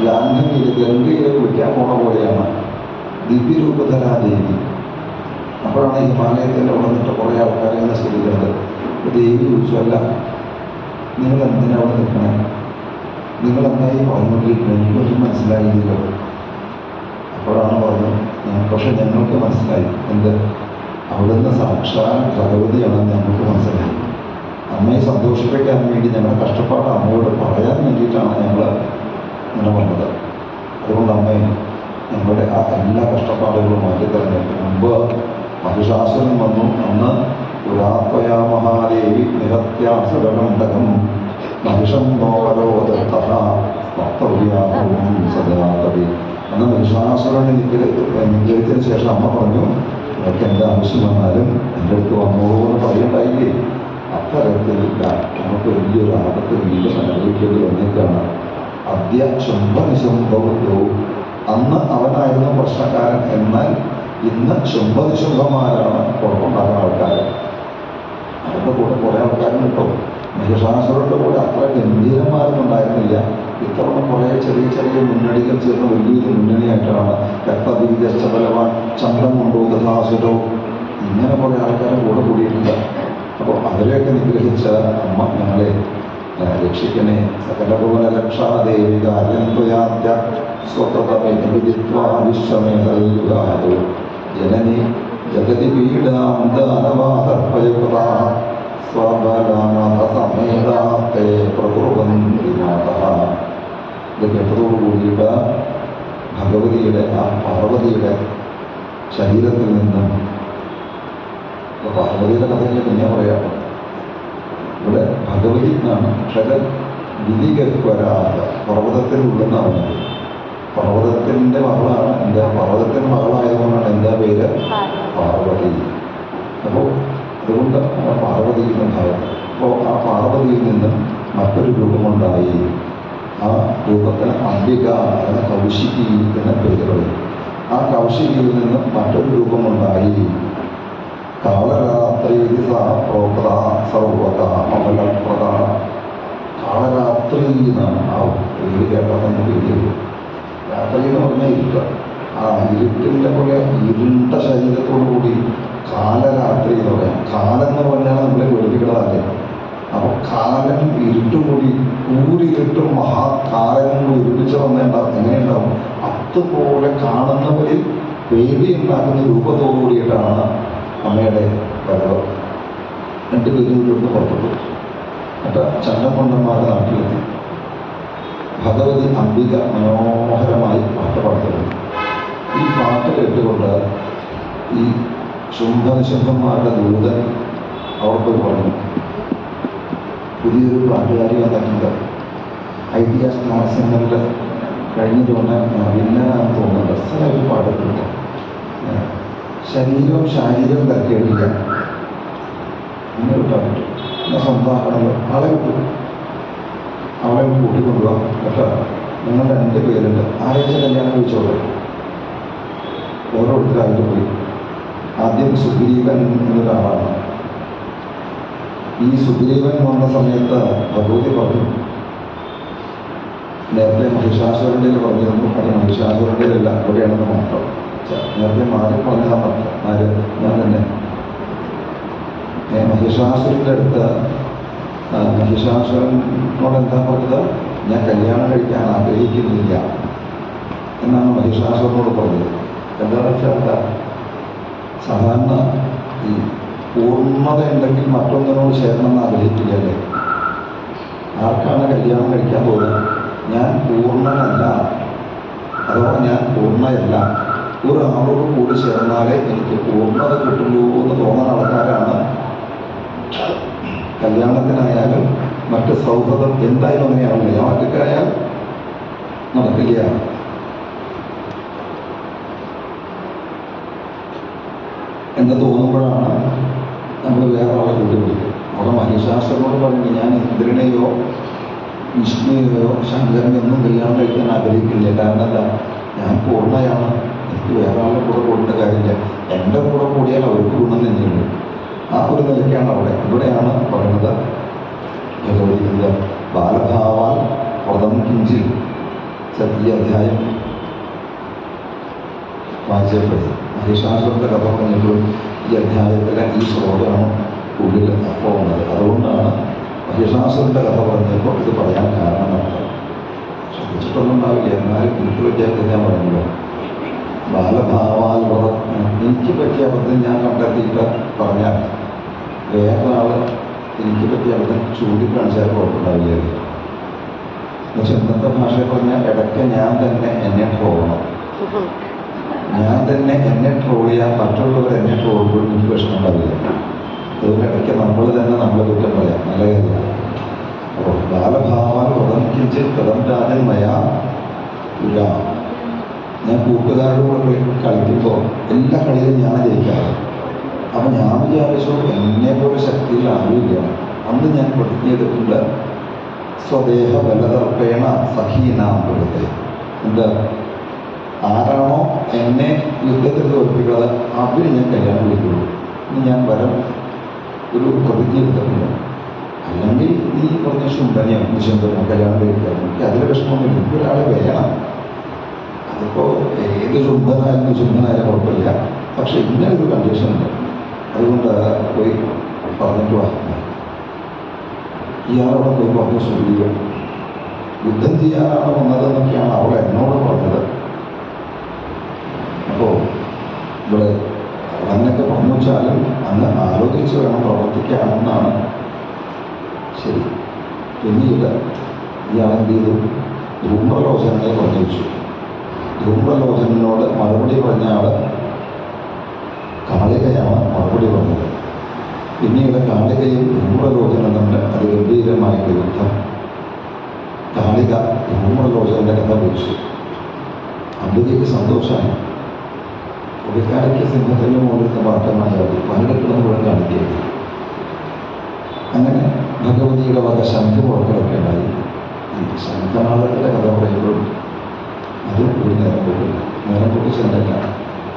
ജാഹ്നവിയിൽ ഗംഗയിൽ കുളിക്കാൻ പോണ പോലെയാണ് ദിവ്യരൂപധരാദേവി. അപ്പോഴാണ് ഹിമാലയത്തിൻ്റെ അവിടെ നിന്നിട്ട് കുറേ ആൾക്കാരെ ഇങ്ങനെ ശ്രദ്ധിക്കുന്നത്. ദേവി ചോദിച്ചു, അല്ല നിങ്ങൾ എന്തിനാ അവിടെ നിൽക്കണേ, നിങ്ങൾ എന്തായി പറഞ്ഞുകൊണ്ടിരിക്കുന്നത്, എനിക്കൊന്നും മനസ്സിലായില്ലല്ലോ. അപ്പോഴാണ് പറഞ്ഞത് പക്ഷെ ഞങ്ങൾക്ക് മനസ്സിലായി. എന്ത്? അവിടുന്ന് സാക്ഷാൽ ഭഗവതിയാണെന്ന് ഞങ്ങൾക്ക് മനസ്സിലായി. അമ്മയെ സന്തോഷിപ്പിക്കാൻ വേണ്ടി ഞങ്ങളുടെ കഷ്ടപ്പാട് അമ്മയോട് പറയാൻ വേണ്ടിയിട്ടാണ് ഞങ്ങൾ ഇങ്ങനെ വന്നത്. അതുകൊണ്ട് അമ്മയെ ഞങ്ങളുടെ ആ എല്ലാ കഷ്ടപ്പാടുകളും മാറ്റിത്തരണേ. മുമ്പ് മഹിഷാസുരൻ വന്നു. അന്ന് പുരാത്വയാ മഹാദേവി നിഹത്യാസുരകണ്ഠകം മഹിഷം നോകരോദത്തഃ വക്തവ്യാഹവും സദാ കവി. അന്ന് മഹിഷാസുരനെ നിഗ്രഹത്തിന് ശേഷം അമ്മ പറഞ്ഞു, ആവശ്യം വന്നാലും എൻ്റെ അടുത്ത് വന്നോളൂ എന്ന് പറയണ്ടായില്ലേ. അത്തരത്തിലില്ല, നമുക്ക് വലിയൊരു ആപത്ത് വീണ്ടും അനുഭവിക്കേണ്ടി വന്നേക്കാണ്. അദ്യ ശുംഭനിശുംഭവും, അന്ന് അവനായിരുന്നു പ്രശ്നക്കാരൻ, എന്നാൽ ഇന്ന് ശുംഭനിശുംഭന്മാരാണ് കുഴപ്പമുണ്ടാക്കുന്ന ആൾക്കാർ. അവരുടെ കൂടെ കുറേ ആൾക്കാരും കിട്ടും. മഹിഷാസുരൻ്റെ കൂടെ അത്ര ഗംഭീരന്മാരൊന്നും ഉണ്ടായിരുന്നില്ല. ഇത്തവണ കുറേ ചെറിയ ചെറിയ മുന്നണികൾ ചേർന്ന് വലിയൊരു മുന്നണിയായിട്ടാണ് രക്തബീജബലവാൻ ചന്ദ്രം കൊണ്ടോ തഥാസുരോ ഇങ്ങനെ കുറേ ആൾക്കാരെ കൂടെ കൂടിയിട്ടില്ല. അപ്പോൾ അവരെയൊക്കെ നിഗ്രഹിച്ച അമ്മ ഞങ്ങളെ രക്ഷിക്കണേ. സകലഭുവന രക്ഷാദേവി കാര്യന്ത്വയാദ്യ സ്വതമേവിശ്വമേതൽയുഗാദോ ജനനി ജഗതി പീഡാം ദാനവാതർപ്പയുക്താ സ്വബലാമതസമേതാസ്തേ പ്രകുർവന്തിനാഥഃ. ഇത് കേട്ടതോടുകൂടിയിട്ട് ഭഗവതിയുടെ ആ പാർവതിയുടെ ശരീരത്തിൽ നിന്നും, പാർവതിയുടെ കഥയിൽ പിന്നെ പറയാം. ഇവിടെ ഭഗവതി എന്നാണ് അക്ഷരം വിധികൽപ്പരാത, പർവ്വതത്തിനുള്ളെന്നാണ്. പർവ്വതത്തിൻ്റെ മകളാണ്. എന്താ പർവ്വതത്തിൻ്റെ മകളായതുകൊണ്ടാണ് എന്താ പേര് പാർവതി. അപ്പോൾ അതുകൊണ്ട് പാർവതി എന്ന ഭാവം. അപ്പോൾ ആ പാർവതിയിൽ നിന്നും മറ്റൊരു രൂപമുണ്ടായി. ആ രൂപത്തിന് അംബിക എന്ന കൗശികി എന്ന പേര് പറയും. ആ കൗശികിയിൽ നിന്നും മറ്റൊരു രൂപമുണ്ടായി. കാളരാത്രി സർവകാമഫലപ്രദ. കാളരാത്രി എന്നാണ് ആ പേര് കേട്ടാൽ തന്നെ പേര്. രാത്രി എന്ന് പറഞ്ഞാൽ ഇരുട്ട. ആ ഇരുട്ടിൻ്റെ പോലെ ഇരുണ്ട ശരീരത്തോടു കൂടി കാലരാത്രി എന്ന് പറയാം. കാലം എന്ന് പറഞ്ഞാൽ നമ്മളെ വെളുപ്പിക്കുന്നതല്ലേ. അപ്പോൾ കാലൻ ഇരുട്ടും കൂടി ഊരിരുട്ടും മഹാകാലനും കൂടി ഒരുമിച്ച് വന്നേണ്ടാവും. എങ്ങനെയുണ്ടാവും? അതുപോലെ കാണുന്നവരിൽ പേടി ഉണ്ടാക്കുന്ന രൂപത്തോടു കൂടിയിട്ടാണ് അമ്മയുടെ വരവ്. രണ്ടുപേരും ഇവിടുന്ന് പുറപ്പെട്ടു. എന്നിട്ട് ചണ്ടക്കൊണ്ടന്മാരുടെ നാട്ടിലെത്തി. ഭഗവതി അംബിക മനോഹരമായി പാട്ട് പാടുന്നു. ഈ പാട്ട് കേട്ടുകൊണ്ട് ഈ ശുംഭനിശുംഭന്മാരുടെ ദൂതൻ അവർക്ക് പറഞ്ഞു, പുതിയൊരു പാട്ടുകാരി വന്നിട്ടുണ്ട്. ഐതിഹാസിക മാസങ്ങളിൽ കഴിഞ്ഞതുകൊണ്ട് വില്ലനാണെന്ന് തോന്നുന്നുണ്ട്. സ്ഥലം പാടിട്ടുണ്ട്. ശരീരവും ശാരീരവും തരക്കേടില്ല. ഇങ്ങനെ വിട്ടാൽ പറ്റും. എന്നാൽ സ്വന്തം ആണല്ലോ. ആളെ വിട്ടു. അവളെ കൂട്ടിക്കൊണ്ടുപോകാം കേട്ടോ. നിങ്ങളുടെ 2 പേരുണ്ട്. ആരെയും കല്യാണം കഴിച്ചോളൂ. ഓരോരുത്തരായിട്ട് പോയി. ആദ്യം സുഗ്രീവൻ എന്നൊരാളാണ്. ഈ സുഗ്രീവൻ വന്ന സമയത്ത് ഭഗവതി പറഞ്ഞു, നേരത്തെ മഹിഷാസുരൻ്റെ പറഞ്ഞിരുന്നു. അത് മഹിഷാസുരൻ്റെ അല്ല, ഇവിടെയാണെന്ന് മാത്രം. നേരത്തെ മാറി പറഞ്ഞതാണ് ആര്? ഞാൻ തന്നെ. മഹിഷാസുരൻ്റെ അടുത്ത് മഹിഷാസുരനോട് എന്താ പറഞ്ഞത്? ഞാൻ കല്യാണം കഴിക്കാൻ ആഗ്രഹിക്കുന്നില്ല എന്നാണ് മഹിഷാസുരനോട് പറഞ്ഞത്. എന്താണെന്ന് വെച്ചാൽ എന്താ, സാധാരണ ഈ പൂർണ്ണത ഉണ്ടെങ്കിൽ മറ്റൊന്നിനോട് ചേരണമെന്ന് ആഗ്രഹിക്കില്ലല്ലേ. ആർക്കാണ് കല്യാണം കഴിക്കാൻ പോകുന്നത്? ഞാൻ പൂർണ്ണനല്ല, അഥവാ ഞാൻ പൂർണ്ണയല്ല. ഒരാളോട് കൂടി ചേർന്നാലേ എനിക്ക് പൂർണ്ണത കിട്ടുള്ളൂ എന്ന് തോന്നുന്ന ആൾക്കാരാണ് കല്യാണത്തിനായാലും മറ്റ് സൗഹൃദം എന്തായാലും അങ്ങനെയാവില്ല. ഒറ്റയ്ക്കായാൽ നടക്കില്ല. എന്ന് തോന്നുമ്പോഴാണ് നമ്മൾ വേറെ ആളെ കൂട്ടിപ്പിടിക്കും. അവിടെ മഹിഷാസുരനോട് പറയുന്നത്, ഞാൻ ഇന്ദ്രനെയോ വിഷ്ണുവെയോ ശങ്കരനെയോ ഒന്നും കല്യാണം കഴിക്കാൻ ആഗ്രഹിക്കില്ല. കാരണം എന്താ, ഞാൻ പൂർണ്ണയാണ്. എനിക്ക് വേറെ ആളുടെ കൂടെ കൂടേണ്ട കാര്യമില്ല. എൻ്റെ കൂടെ കൂടിയാൽ അവർക്ക് ഗുണം തന്നെയുണ്ട്. ആ ഒരു നിലയ്ക്കാണ് അവിടെ. ഇവിടെയാണ് പറയുന്നത് ഭഗവതിൻ്റെ ബാലഭാവാൽ വ്രതം കിഞ്ചിൽ ഈ അധ്യായം വായിച്ചപ്പോഴേ മഹിഷാസുരൻ്റെ കഥ പറഞ്ഞപ്പോൾ ഈ അധ്യായത്തിലെ ഈ ശ്ലോകമാണ് ഉള്ളിൽ പോകുന്നത്. അതുകൊണ്ടാണ് മഹിഷാസുരൻ്റെ കഥ പറഞ്ഞപ്പോൾ ഇത് പറയാൻ കാരണമാണ്. ശ്രദ്ധിച്ചിട്ടൊന്നും ഉണ്ടാവില്ല. എന്നാലും എനിക്ക് പറ്റിയ ഞാൻ പറഞ്ഞല്ലോ, ബാലഭാവാൽ വ്രതം. എനിക്ക് പറ്റിയ അബദ്ധം ഞാൻ കണ്ടെത്തിയിട്ട് പറഞ്ഞാൽ വേറൊരാൾ എനിക്ക് പറ്റിയ അബദ്ധം ചൂണ്ടിക്കാണിച്ചാൽ കുഴപ്പമുണ്ടാവില്ല. പക്ഷെ ഇന്നത്തെ ഭാഷയിൽ പറഞ്ഞാൽ ഇടയ്ക്ക് ഞാൻ തന്നെ എന്നെ ട്രോളണം. ഞാൻ തന്നെ എന്നെ ട്രോൾ ചെയ്യാൻ മറ്റുള്ളവർ എന്നെ ട്രോളുമ്പോൾ എനിക്ക് പ്രശ്നമുണ്ടാവില്ല. അതുകൊണ്ട് ഇടയ്ക്ക് നമ്മൾ തന്നെ നമ്മളെ കുറ്റം പറയാം. നല്ല കാര്യമാണ്. അപ്പോൾ ബാലഭാവാൽ വ്രതം കിഞ്ചിൽ കഥം രാജൻ മയാ ഇല്ല. ഞാൻ കൂട്ടുകാരുടെ കൂടെ കളിക്കുമ്പോൾ എല്ലാ കളിയിലും ഞാൻ ജയിക്കാറ്. വിചാരിച്ചു എന്നെ പോലെ ശക്തിയിൽ ആവില്ല. അന്ന് ഞാൻ പ്രതിജ്ഞയെടുത്തിട്ടുണ്ട്, സ്വദേഹ ബലതർപ്പേണ സഹീനാമ്പുരത്തെ. എന്താ, ആരാണോ എന്നെ യുദ്ധത്തിൽ തോൽപ്പിക്കുന്നത് അവര് ഞാൻ കല്യാണം കഴിക്കുള്ളൂ എന്ന് ഞാൻ വരം ഒരു പ്രതിജ്ഞ എടുത്തിട്ടുണ്ട്. അല്ലെങ്കിൽ നീ പറഞ്ഞ ശുംഭനെയോ നിശുംഭനോ കല്യാണം കഴിക്കാൻ എനിക്ക് അതിൽ വിഷമമൊന്നുമില്ല. എനിക്ക് ഒരാളെ വേണം. അതിപ്പോൾ ഏത് ശുംഭനായാലും നിശുംഭനായാലും കുഴപ്പമില്ല. പക്ഷെ ഇങ്ങനെ ഒരു കണ്ടീഷൻ ഉണ്ട്. അതുകൊണ്ട് പോയി പറഞ്ഞിട്ട് വാ. ഇയാളവിടെ പോയി പറഞ്ഞു, സുഖിക്കുക യുദ്ധം ചെയ്യാനാണ് വന്നതെന്നൊക്കെയാണ് അവൾ എന്നോട് പറഞ്ഞത്. അപ്പോൾ ഇവിടെ അങ്ങനെയൊക്കെ പറഞ്ഞു വെച്ചാലും അങ്ങ് ആലോചിച്ച് വേണം പ്രവർത്തിക്കാമെന്നാണ്. ശരി. പിന്നീട് ഇയാളെന്ത് ചെയ്തു, ധൂമ്രലോചനെ പറഞ്ഞു വെച്ചു. ധൂമ്രലോചനോട് മറുപടി പറഞ്ഞ ആള് കാളികയാണ് മറുപടി പറഞ്ഞത്. പിന്നീട് കാളികയും ധൂമ്രലോചനം തമ്മിൽ അതിഗംഭീരമായിട്ട് യുദ്ധം. കാളിക ധൂമ്രലോചനന്റെ കഥ വിളിച്ചു. അംബികയ്ക്ക് സന്തോഷമായി. പുള്ളിക്കാരയ്ക്ക് സിംഹത്തിൻ്റെ മുകളിലത്തെ മാറ്റമായാൽ പലയിടത്തും മുഴുവൻ കാണിക്കുകയായി. അങ്ങനെ ഭഗവതിയുടെ വക ശംഖുമുഴക്കളൊക്കെ ഉണ്ടായി. ഈ ശംഖനാഥത്തിൻ്റെ കഥ പറയുമ്പോഴും അത് ഒരു നേരം പൊട്ടി ചെന്നല്ല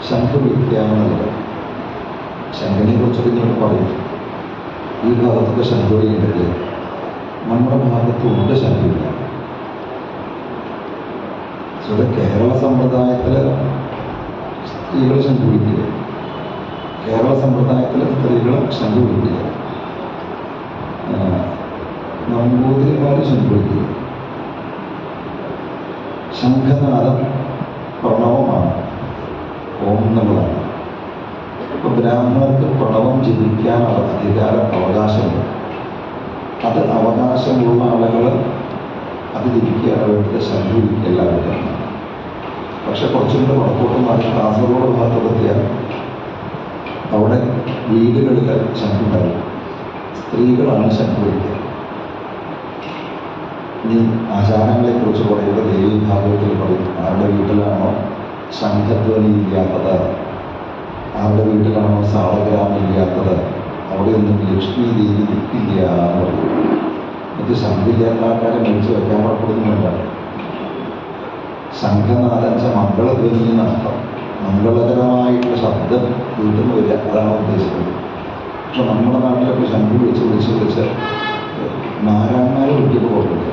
ശംഖ് വിളിക്കാമെന്നുള്ളത്. ശംഖിനെ കുറിച്ചൊക്കെ ഇങ്ങോട്ട് പറയും. ഈ ഭാഗത്തൊക്കെ ശംഖുവിളിയുണ്ടല്ലേ, നമ്മുടെ ഭാഗത്തുണ്ട് ശംഖുവില്ല. ഇവിടെ കേരള സമ്പ്രദായത്തിൽ സ്ത്രീകൾ ശംഖു വിളിക്കില്ല. കേരള സമ്പ്രദായത്തിൽ സ്ത്രീകൾ ശംഖു വിളിക്കില്ല. നമ്പൂതിരിമാർ ശംഖു വിളിക്കില്ല. ശംഖനാദം പ്രണവമാണ്, ഓം എന്നുള്ളതാണ്. ഇപ്പൊ ബ്രാഹ്മണർക്ക് പ്രണവം ജപിക്കാനുള്ള അധികാരം അവകാശമുണ്ട്. അത് അവകാശമുള്ള ആളുകൾ അത് ജപിക്കാൻ വേണ്ടിയിട്ട് ശംഖു വിളിക്കല്ലാവരും. പക്ഷെ കുറച്ചുകൂടെ വടക്കോട്ട് മാറി കാസർഗോഡ് ഭാഗത്തെത്തിയാൽ അവിടെ വീടുകളിൽ ശംഖുണ്ടാവും. സ്ത്രീകളാണ് ശംഖു വിളിക്കുക. ഇനി ആചാരങ്ങളെക്കുറിച്ച് പറയുമ്പോൾ ദേവി ഭാഗവത്തിൽ പറയും, ആരുടെ വീട്ടിലാണോ ശംഖധ്വനി ഇല്ലാത്തത്, ആരുടെ വീട്ടിലാണോ സാളഗ്രാമം ഇല്ലാത്തത്, അവിടെയൊന്നും ലക്ഷ്മി ദേവി നിൽക്കില്ല എന്ന് പറയും. ഇത് ശംഖില്ലാത്ത ആൾക്കാരെ മേടിച്ച് വയ്ക്കാൻ പുറപ്പെടുന്നുണ്ട്. ശംഖനാഥഞ്ച മംഗളധ്വനി എന്നർത്ഥം. മംഗളകരമായിട്ടുള്ള ശബ്ദം വീട്ടിൽ നിന്ന് വരിക, അതാണ് ഉദ്ദേശിക്കുന്നത്. പക്ഷെ നമ്മുടെ നാട്ടിലൊക്കെ ശംഖു വിളിച്ച് മാരാന്മാരെ വിളിക്കുമ്പോൾ കുഴപ്പമില്ല.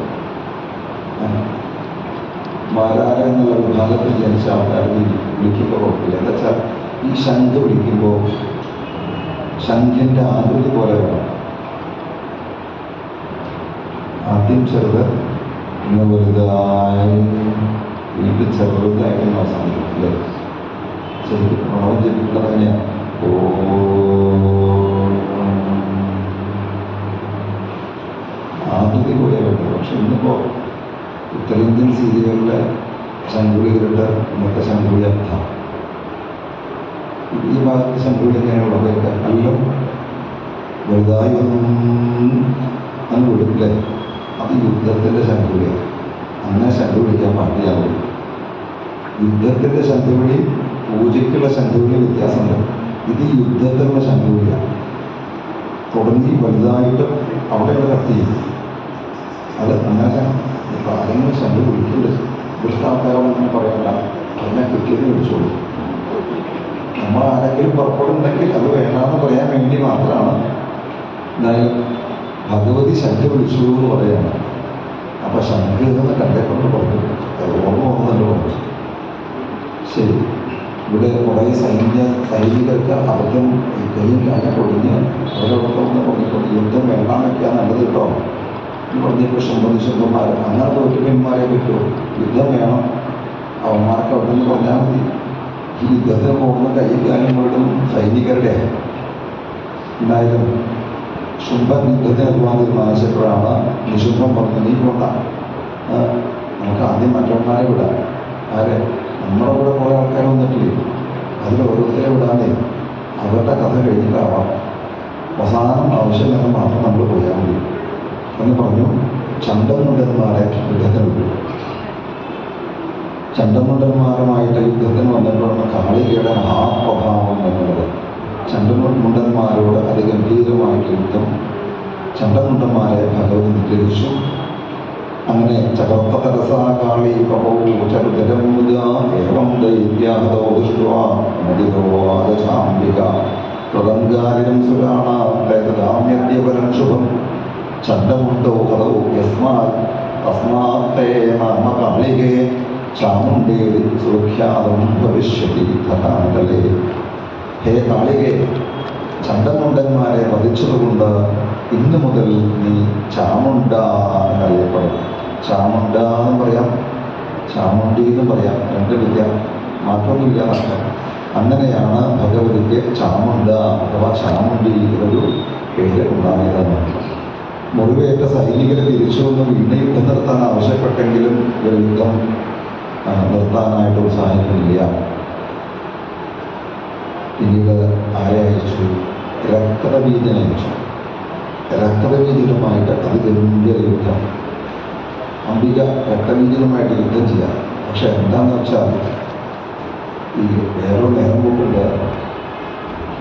മാരാര എന്നുള്ള വിഭാഗത്തിൽ ജനിച്ച ആൾക്കാർ വിളിക്കുമ്പോൾ കുഴപ്പമില്ല. എന്താ വെച്ചാൽ ഈ ശംഖ് വിളിക്കുമ്പോൾ ശംഖിൻ്റെ ആകൃതി പോലെ വേണം. ആദ്യം ചെറുത്, ഇന്ന് വലുതായി, വീട്ടിൽ ചെറുതായിട്ടൊന്നും അവസാനിക്കില്ല. ശരിക്കും പ്രണവം ജപിക്കുന്നത് തന്നെയാണ്. ആദ്യത്തെ പോലെ വേണ്ടത്. പക്ഷെ ഇന്നിപ്പോൾ ഉത്തരേന്ത്യൻ സീരിയലിലെ ശംഖുളികളുടെ ഇന്നത്തെ ശംഖുളി അർത്ഥം ഈ ഭാഗത്ത് ശംഖുളി ഇങ്ങനെയുള്ളതൊക്കെ എല്ലാം വലുതായി അന്ന് കൊടുക്കില്ലേ, അത് യുദ്ധത്തിൻ്റെ ശംഖുളിയാണ്. അങ്ങനെ ശംഖു വിളിക്കാൻ പാടില്ലാവും. യുദ്ധത്തിൻ്റെ ശംഖുവിളി പൂജയ്ക്കുള്ള ശംഖുവിളി വ്യത്യാസമുണ്ട്. ഇത് യുദ്ധത്തിലുള്ള ശംഖുവിളിയാണ്. തുടങ്ങി വലുതായിട്ട് അവിടെയുള്ള കത്തി അത് അങ്ങനെ. ഇപ്പം ആരെങ്കിലും ശംഖു വിളിക്കുന്നുണ്ട്, ഇവിടുത്തെ ആൾക്കാരോട് അങ്ങനെ പറയണ്ട, അതിനെ കിട്ടിയത് വിളിച്ചോളൂ. നമ്മൾ ആരെങ്കിലും പുറപ്പെടുന്നുണ്ടെങ്കിൽ അത് വേണമെന്ന് പറയാൻ വേണ്ടി മാത്രമാണ്. എന്തായാലും ഭഗവതി ശംഖു വിളിച്ചു എന്ന് പറയാണ്. അപ്പം ശംഖ് എന്ന് കണ്ടെക്കൊണ്ട് പറഞ്ഞു, ഓർമ്മ വന്നല്ലോ പറഞ്ഞു. ശരി. ഇവിടെ കുറേ സൈനികർക്ക് അബദ്ധം കൈയും കാര്യം പൊടിഞ്ഞ് അവരോടൊപ്പം ഒന്ന് പറഞ്ഞിട്ടുണ്ട്, യുദ്ധം വേണ്ടാൻ വയ്ക്കാൻ നല്ലത് കേട്ടോ എന്ന് പറഞ്ഞപ്പോൾ ശുംഭന്മാർ അങ്ങനെ തോറ്റുപിന്മാരെ പറ്റുമോ, യുദ്ധം വേണം, അവന്മാർക്ക് അവിടെ നിന്ന് പറഞ്ഞാൽ മതി. ഈ യുദ്ധത്തിന് പോകുന്ന കൈയും കാര്യം വീടും സൈനികരുടെ ഉണ്ടായാലും ശുംഭൻ യുദ്ധത്തിന് പോകാൻ തീരുമാനിച്ചപ്പോഴാണ് നിശുംഭം പറഞ്ഞത്, നീ പോണ്ട, നമുക്ക് ആദ്യം മറ്റവന്മാരെ വിടാം. ആരെ? നമ്മുടെ കൂടെ കുറേ ആൾക്കാർ വന്നിട്ടില്ലേ, അതിൽ ഓരോരുത്തരെ വിടാതെ അവരുടെ കഥ കഴിഞ്ഞിട്ടാവാം, അവസാനം ആവശ്യമില്ലെന്ന് മാത്രം നമ്മൾ പോയാൽ മതി എന്ന് പറഞ്ഞു. ചണ്ടമുണ്ടന്മാരെ യുദ്ധത്തിന് വിട്ടു. ചണ്ടമുണ്ടന്മാരുമായിട്ട് യുദ്ധത്തിന് വന്നപ്പോഴാണ് കാളികയുടെ മഹാപ്രഭാവം എന്നുള്ളത്. ചണ്ട ചണ്ടമുണ്ടന്മാരോട് അതിഗംഭീരമായിട്ട് യുദ്ധം ചണ്ടമുണ്ടന്മാരെ ഭഗവതി നിഗ്രഹിച്ചു. അങ്ങനെ ചകർപ്പതരസാകാളി പ്രതങ്കാരികം സുരാണാംബ്യം ശുഭം ചണ്ടമുണ്ടോ ഹതോ യസ്മാൽ തസ്മാത്തേ നാമ കാളികേ ചാമുണ്ടേരി സുഖ്യാതം ഭവിഷ്യതി തഥാകലേ. ഹേ കാളികേ, ചണ്ടമുണ്ടന്മാരെ വധിച്ചതുകൊണ്ട് ഇന്നു മുതൽ നീ ചാമുണ്ട എന്നറിയപ്പെടും. ചാമുണ്ട എന്ന് പറയാം, ചാമുണ്ടി എന്ന് പറയാം, രണ്ടുമില്ല, മാറ്റമൊന്നുമില്ല എന്നർത്ഥം. അങ്ങനെയാണ് ഭഗവതിക്ക് ചാമുണ്ട അഥവാ ചാമുണ്ടി എന്നൊരു പേര് ഉണ്ടായതെന്ന്. മുറിവേറ്റ സൈനികരെ തിരിച്ചുവന്ന് വീണ്ടും യുദ്ധം നിർത്താൻ ആവശ്യപ്പെട്ടെങ്കിലും ഒരു യുദ്ധം നിർത്താനായിട്ട് ഉത്സാഹിക്കുന്നില്ല. പിന്നീട് ആരെ അയച്ചു? രക്തബീജനെ അയച്ചു. രക്തബീജനുമായിട്ട് അതിഗംഭീര യുദ്ധം. അംബിക രക്തബീജനുമായിട്ട് യുദ്ധം ചെയ്യാം. പക്ഷെ എന്താണെന്ന് വെച്ചാൽ ഈ വേറൊരു നേരം കൂട്ടുണ്ട്.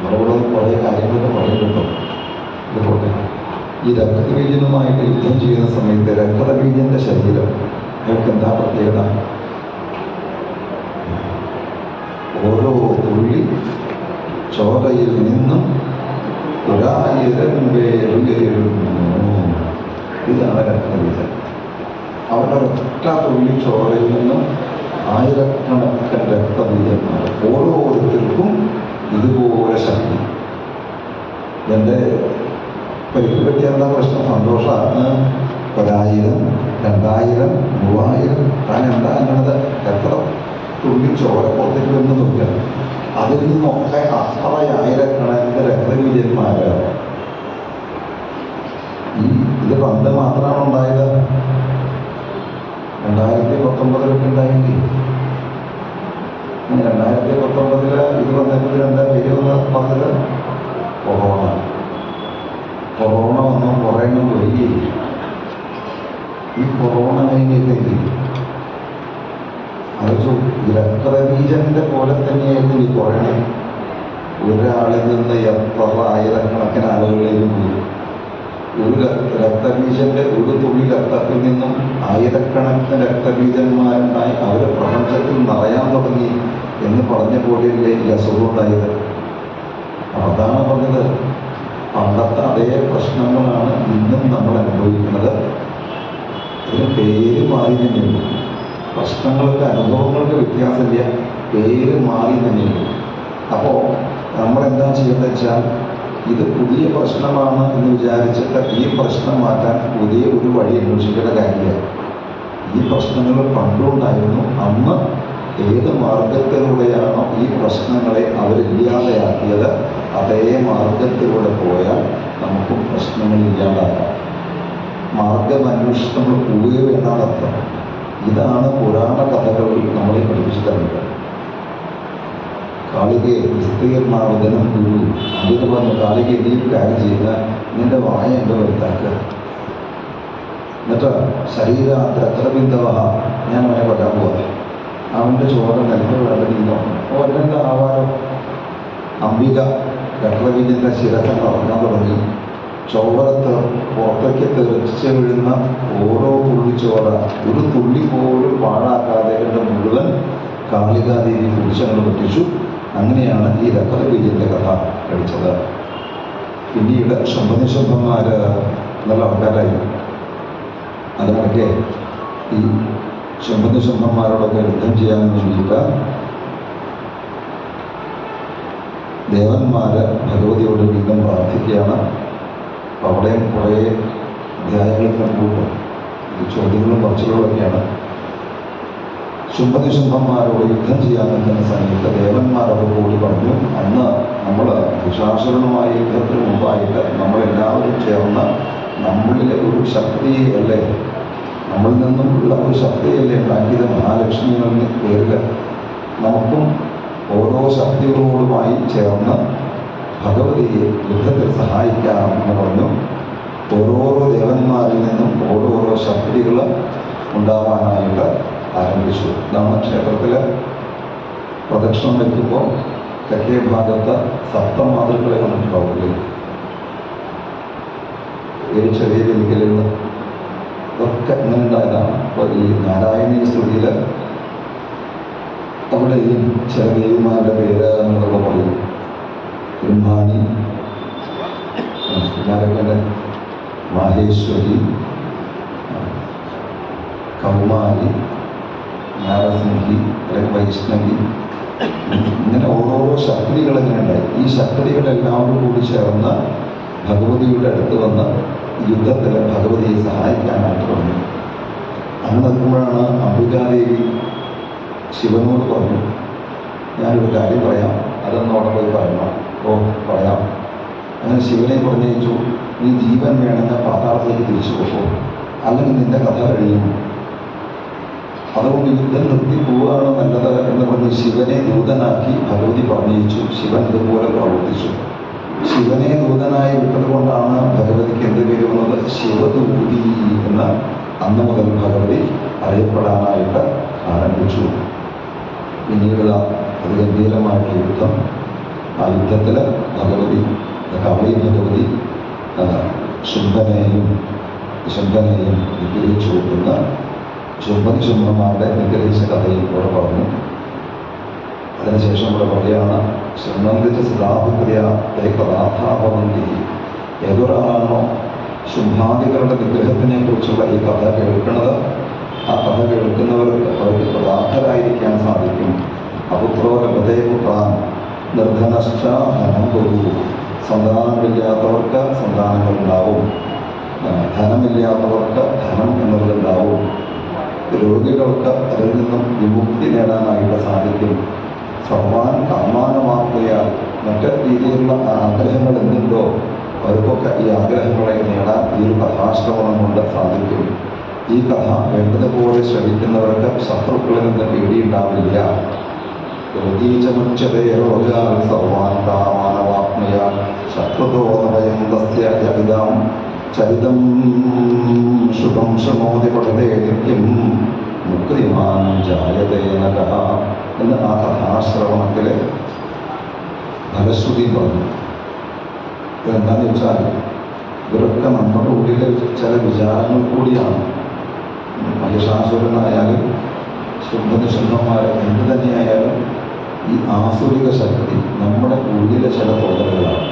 നമ്മളോട് കുറേ കാര്യങ്ങളൊക്കെ പറയുന്നുണ്ടോ. ഇതുപോലെ ഈ രക്തബീജനുമായിട്ട് യുദ്ധം ചെയ്യുന്ന സമയത്ത് രക്തബീജന്റെ ശരീരം അയാൾക്ക് എന്താ പ്രത്യേകത? ഓരോ തുള്ളി ചോരയിൽ നിന്നും 1000 പേരുന്നു. ഇതാണ് രക്തബീജൻ. അവരുടെ ഒറ്റ തുള്ളി ചോരയിൽ നിന്നും ആയിരക്കണക്കിന് രക്തബീജന്മാർ, ഓരോരുത്തർക്കും ഇതുപോലെ ശക്തി. എൻ്റെ പരിക്ക് പറ്റിയ എന്താ പ്രശ്നം? സന്തോഷമാണ്. 1000, 2000, 3000 താൻ എന്താ എന്നത് എത്ര തുള്ളി ചോര പുറത്തേക്ക് വന്ന് നോക്കുക. അതിൽ നിന്നൊക്കെ അത്ര ആയിരക്കണക്കിന് രക്തബീജന്മാരാണ്. ഇത് പണ്ട് മാത്രമാണ് ഉണ്ടായത്. 2019 ഉണ്ടായെങ്കിൽ 2019 ഇത് വന്നപ്പോൾ എന്താ പേര് പറഞ്ഞത്? കൊറോണ. കൊറോണ വന്നു, കുറേ എണ്ണം പോയി. ഈ കൊറോണ കഴിഞ്ഞില്ലെങ്കിൽ അത് രക്തബീജന്റെ പോലെ തന്നെയായിരുന്നു ഈ കൊറോണ. ഒരാളിൽ നിന്ന് എത്ര ആയിരക്കണക്കിന് ആളുകളിലേക്ക് പോയി. ഒരു രക്തബീജന്റെ ഒരു തുള്ളി രക്തത്തിൽ നിന്നും ആയിരക്കണക്കിന് രക്തബീജന്മാരുണ്ടായി അവർ പ്രപഞ്ചത്തിൽ നിറയാൻ തുടങ്ങി എന്ന് പറഞ്ഞ പോലെയല്ലേ ഈ അസുഖം ഉണ്ടായത്. അതാണ് പറഞ്ഞത്. പണ്ടത്തെ അതേ പ്രശ്നങ്ങളാണ് ഇന്നും നമ്മൾ അനുഭവിക്കുന്നത്. ഇതിന് പേര് മാറി തന്നെയുള്ളൂ. പ്രശ്നങ്ങൾക്ക്, അനുഭവങ്ങൾക്ക് വ്യത്യാസമില്ല, പേര് മാറി തന്നെയുള്ളൂ. അപ്പോൾ നമ്മളെന്താ ചെയ്യേണ്ടത് വെച്ചാൽ, ഇത് പുതിയ പ്രശ്നമാണ് എന്ന് വിചാരിച്ചിട്ട് ഈ പ്രശ്നം മാറ്റാൻ പുതിയ ഒരു വഴി അന്വേഷിക്കേണ്ട കാര്യമില്ല. ഈ പ്രശ്നങ്ങൾ പണ്ടുണ്ടായിരുന്നു. അന്ന് ഏത് മാർഗത്തിലൂടെയാണോ ഈ പ്രശ്നങ്ങളെ അവരില്ലാതെയാക്കിയത്, അതേ മാർഗത്തിലൂടെ പോയാൽ നമുക്കും പ്രശ്നങ്ങൾ ഇല്ലാതാക്കാം. മാർഗം അന്വേഷിച്ച് നമ്മൾ പോവുകയോ വേണ്ടാതർത്ഥം. ഇതാണ് പുരാണ കഥകളിൽ നമ്മളെ പഠിപ്പിച്ചു തരുന്നത്. കാളികെ വിസ്തീർണാവതനം ഗുരു. അതിന് പറഞ്ഞു, കാളികെ നീ കാര്യം ചെയ്യുക, നിന്റെ വായ എൻ്റെ വരുത്താക്കുക. എന്നിട്ട് ശരീരാന്തരബിന്ദവ, ഞാൻ അവനെ കൊല്ലാൻ പോവാ. അവൻ്റെ ചോര നൽകി വെള്ളടിക്കുന്നു. അപ്പോൾ അതിനെന്താ ആവാരം? അംബിക രക്തബീജന്റെ ശിരസം ഇറങ്ങാൻ തുടങ്ങി. ചോരത്ത് പുറത്തേക്ക് തെറിച്ച് വീഴുന്ന ഓരോ തുള്ളി ചോര, ഒരു തുള്ളി പോലും പാഴാക്കാതെ മുഴുവൻ കാളികാദേവി പുരുഷങ്ങൾ പറ്റിച്ചു. അങ്ങനെയാണ് ഈ രക്തബീജന്റെ കഥ കഴിച്ചത്. പിന്നീട് ശുംഭനിശുംഭന്മാര് നല്ല ആൾക്കാരായി. അതിനൊക്കെ ഈ ശുംഭനിശുംഭന്മാരോടൊക്കെ യുദ്ധം ചെയ്യാൻ വേണ്ടിയിട്ട് ദേവന്മാര് ഭഗവതിയോട് വീണ്ടും പ്രാർത്ഥിക്കുകയാണ്. അവിടെയും കുറേ അധ്യായങ്ങൾ കണ്ടുകൂട്ടും. ഈ ചോദ്യങ്ങളും പറച്ചിലുകളൊക്കെയാണ്. ശുംഭനിശുംഭന്മാരോട് യുദ്ധം ചെയ്യാൻ നിൽക്കുന്ന സമയത്ത് ദേവന്മാരൊക്കെ കൂടി പറഞ്ഞു, അന്ന് നമ്മൾ പിശാചുരനുമായ യുദ്ധത്തിന് മുമ്പായിട്ട് നമ്മളെല്ലാവരും ചേർന്ന് നമ്മളിലെ ഒരു ശക്തിയല്ലേ, നമ്മളിൽ നിന്നുമുള്ള ഒരു ശക്തിയല്ലേ ഉണ്ടാക്കിയത് മഹാലക്ഷ്മി എന്ന പേരിൽ. നമുക്കും ഓരോ ശക്തികളോടുമായി ചേർന്ന് ഭഗവതിയെ യുദ്ധത്തിൽ സഹായിക്കാം എന്ന് പറഞ്ഞു. ഓരോരോ ദേവന്മാരിൽ നിന്നും ഓരോരോ ശക്തികൾ ഉണ്ടാവാനായിട്ട് ആരംഭിച്ചു. ഇതാണ് ക്ഷേത്രത്തിൽ പ്രദക്ഷിണം വയ്ക്കുമ്പോൾ തെക്കേ ഭാഗത്ത് സപ്തമാതൃക്കളെ കണ്ടിട്ടുണ്ടാവില്ലേ? ഏഴ് ചെറിയ വെലിക്കലുകൾ, ഇതൊക്കെ ഇങ്ങനെ ഉണ്ടായതാണ്. അപ്പോൾ ഈ നാരായണീയ സ്തുതിയിൽ അവിടെ ഈ ചില ദേവിമാരുടെ പേര് എന്നുള്ള പറയും. ബ്രഹ്മാണി, കുമാരകന്റെ മാഹേശ്വരി, കൗമാരി, നാരസിംഹി, അല്ലെങ്കിൽ വൈഷ്ണവി, ഇങ്ങനെ ഓരോരോ ശക്തികൾ ഇങ്ങനെ ഉണ്ടായി. ഈ ശക്തികളെല്ലാവരും കൂടി ചേർന്ന് ഭഗവതിയുടെ അടുത്ത് വന്ന് യുദ്ധത്തിൽ ഭഗവതിയെ സഹായിക്കാനായിട്ട് വന്നു. അങ്ങനെ നിൽക്കുമ്പോഴാണ് അംബികാദേവി ശിവനോട് പറഞ്ഞു, ഞാനൊരു കാര്യം പറയാം, അതൊന്നും അവിടെ പോയി പറയണം. ഓ പറയാം. അങ്ങനെ ശിവനെ പറഞ്ഞയച്ചു, നീ ജീവൻ വേണമെങ്കിൽ പാതാളത്തേക്ക് തിരിച്ചു പോകും, അല്ലെങ്കിൽ നിന്റെ കഥ കഴിയും. അതുകൊണ്ട് യുദ്ധം നിർത്തി പോവുകയാണ് നല്ലത് എന്ന് പറഞ്ഞ് ശിവനെ ദൂതനാക്കി ഭഗവതി പറഞ്ഞയച്ചു. ശിവൻ ഇതുപോലെ പ്രവർത്തിച്ചു. ശിവനെ ദൂതനായി വിട്ടത് കൊണ്ടാണ് ഭഗവതിക്ക് എന്ത് പേര് വന്നത്? ശിവദൂതി എന്ന് അന്ന് മുതൽ ഭഗവതി അറിയപ്പെടാനായിട്ട് ആരംഭിച്ചു. പിന്നീട് അതിഗംഭീരമായിട്ടുള്ള യുദ്ധം. ആ യുദ്ധത്തിൽ ഭഗവതി, കാളി ഭഗവതി ശുംഭനെയും നിഗ്രഹിച്ചു എന്ന് ശുംഭനിശുംഭന്മാരുടെ നിഗ്രഹിച്ച കഥയും ഇവിടെ പറഞ്ഞു. അതിനുശേഷം ഇവിടെ പറയുകയാണ്, ശൃണ്വന്തിച്ച സദാഭിപ്രിയ കഥാഭാവന്തി. ഏതൊരാളാണോ ശുംഭാദികളുടെ നിഗ്രഹത്തിനെ കുറിച്ചുള്ള ഈ കഥ കേൾക്കുന്നത്, ആ കഥ കേൾക്കുന്നവർക്ക് അവർക്ക് പ്രദാഹരായിരിക്കാൻ സാധിക്കും. അപുത്രോ ലഭതേ പുത്രാൻ നിർധനശ്ച ധനം കൊടു. സന്താനങ്ങളില്ലാത്തവർക്ക് സന്താനങ്ങൾ ഉണ്ടാവും, ധനമില്ലാത്തവർക്ക് ധനം എന്നുള്ളതുണ്ടാവും. രോഗികൾക്ക് അതിൽ നിന്നും വിമുക്തി നേടാനായിട്ട് സാധിക്കും. സർവാൻ കർമാനമാക്കുകയാൽ മറ്റ് രീതിയിലുള്ള ആഗ്രഹങ്ങൾ എന്തുണ്ടോ അവർക്കൊക്കെ ഈ ആഗ്രഹങ്ങളെ നേടാൻ ഈ ഒരു കഥാശ്രവണം കൊണ്ട് സാധിക്കും. ഈ കഥ വേണ്ടതുപോലെ ശ്രമിക്കുന്നവർക്ക് ശത്രുക്കളിൽ നിന്ന് പേടിയുണ്ടാവില്ല. രോഗീചമുച്ചതേരോഗാൽ സർവാൻ കാമാനവാപ്നുയാൽ ശത്രുതോനവയം തസ്യ യവിതാം ചരിതം ശുഭം ശൃണോതി പഠിതേ നിത്യം മുക്തിമാൻ ജായതേ നരഃ എന്ന് ആ കഥാശ്രവണത്തിലെ ഫലശ്രുതി പറഞ്ഞു. ഇതെന്താണെന്ന് വെച്ചാൽ ഇവരൊക്കെ നമ്മുടെ ഉള്ളിലെ ചില വിചാരങ്ങൾ കൂടിയാണ്. മഹിഷാസുരനായാലും ശുംഭനിശുംഭന്മാർ എന്ത് തന്നെയായാലും ഈ ആസുരിക ശക്തി നമ്മുടെ ഉള്ളിലെ ചില തോന്നലുകളാണ്.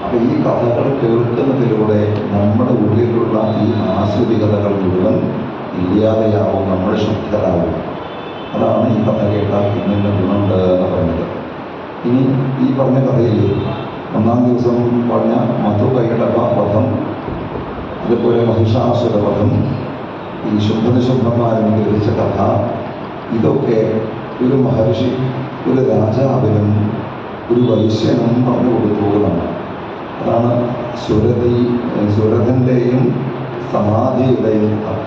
അപ്പോൾ ഈ കഥകൾ കേൾക്കുന്നതിലൂടെ നമ്മുടെ ഉള്ളിലുള്ള ഈ ആസുരികതകൾ മുഴുവൻ ഇല്ലാതെയാവും, നമ്മൾ ശുദ്ധരാകും. അതാണ് ഈ കഥ കേട്ടാൽ ഇന്ന ഗുണമുണ്ട് എന്ന് പറഞ്ഞത്. ഇനി ഈ പറഞ്ഞ കഥയിൽ ഒന്നാം ദിവസം പറഞ്ഞ മധുകൈടക വധം, അതുപോലെ മഹിഷാസുരവധം, ഈ ശുംഭനിശുംഭന്മാരെ നിഗ്രഹിച്ച കഥ, ഇതൊക്കെ ഒരു മഹർഷി ഒരു രാജാവിനും ഒരു വൈശ്യനും പറഞ്ഞു കൊടുത്തു എന്നാണ്. അതാണ് സുരഥൻ്റെയും സമാധിയുടെയും കഥ.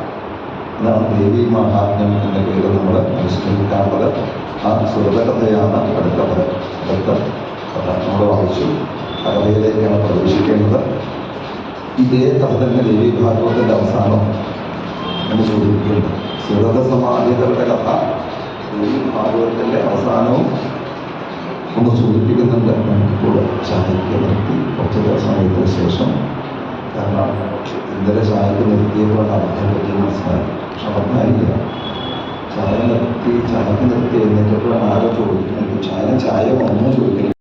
അതാണ് ദേവി മഹാത്മ്യം എന്ന പേര് നമ്മൾ അനുസ്മരിക്കാറുള്ളത്. ആ സുരഥകഥയാണ് അടുത്ത കഥ നമ്മൾ വായിച്ചു. ആ കഥയിലേക്കാണ് പ്രവേശിക്കേണ്ടത്. ഇതേ കഥ തന്നെ ദേവി ഭാഗവതത്തിൻ്റെ അവസാനം എന്ന് സൂചിപ്പിക്കുന്നുണ്ട്. സുരഥ സമാധികളുടെ കഥ ദേവി ഭാഗവതത്തിൻ്റെ അവസാനവും ഒന്ന് സൂചിപ്പിക്കുന്നുണ്ട്. നമുക്കിപ്പോൾ ചായക്ക് നിർത്തി കുറച്ച് സമയത്തിന് ശേഷം, കാരണം ഇന്നലെ ചായക്ക് നിർത്തിയപ്പോഴാണ് അബദ്ധം പറ്റി മനസ്സിലായി. പക്ഷെ അബദ്ധമായില്ല. ചായക്ക് നിർത്തി എന്നിട്ടപ്പോഴാണ് ആരോ ചോദിക്കുന്നത്, ചായ വന്നോ ചോദിക്കുന്നത്.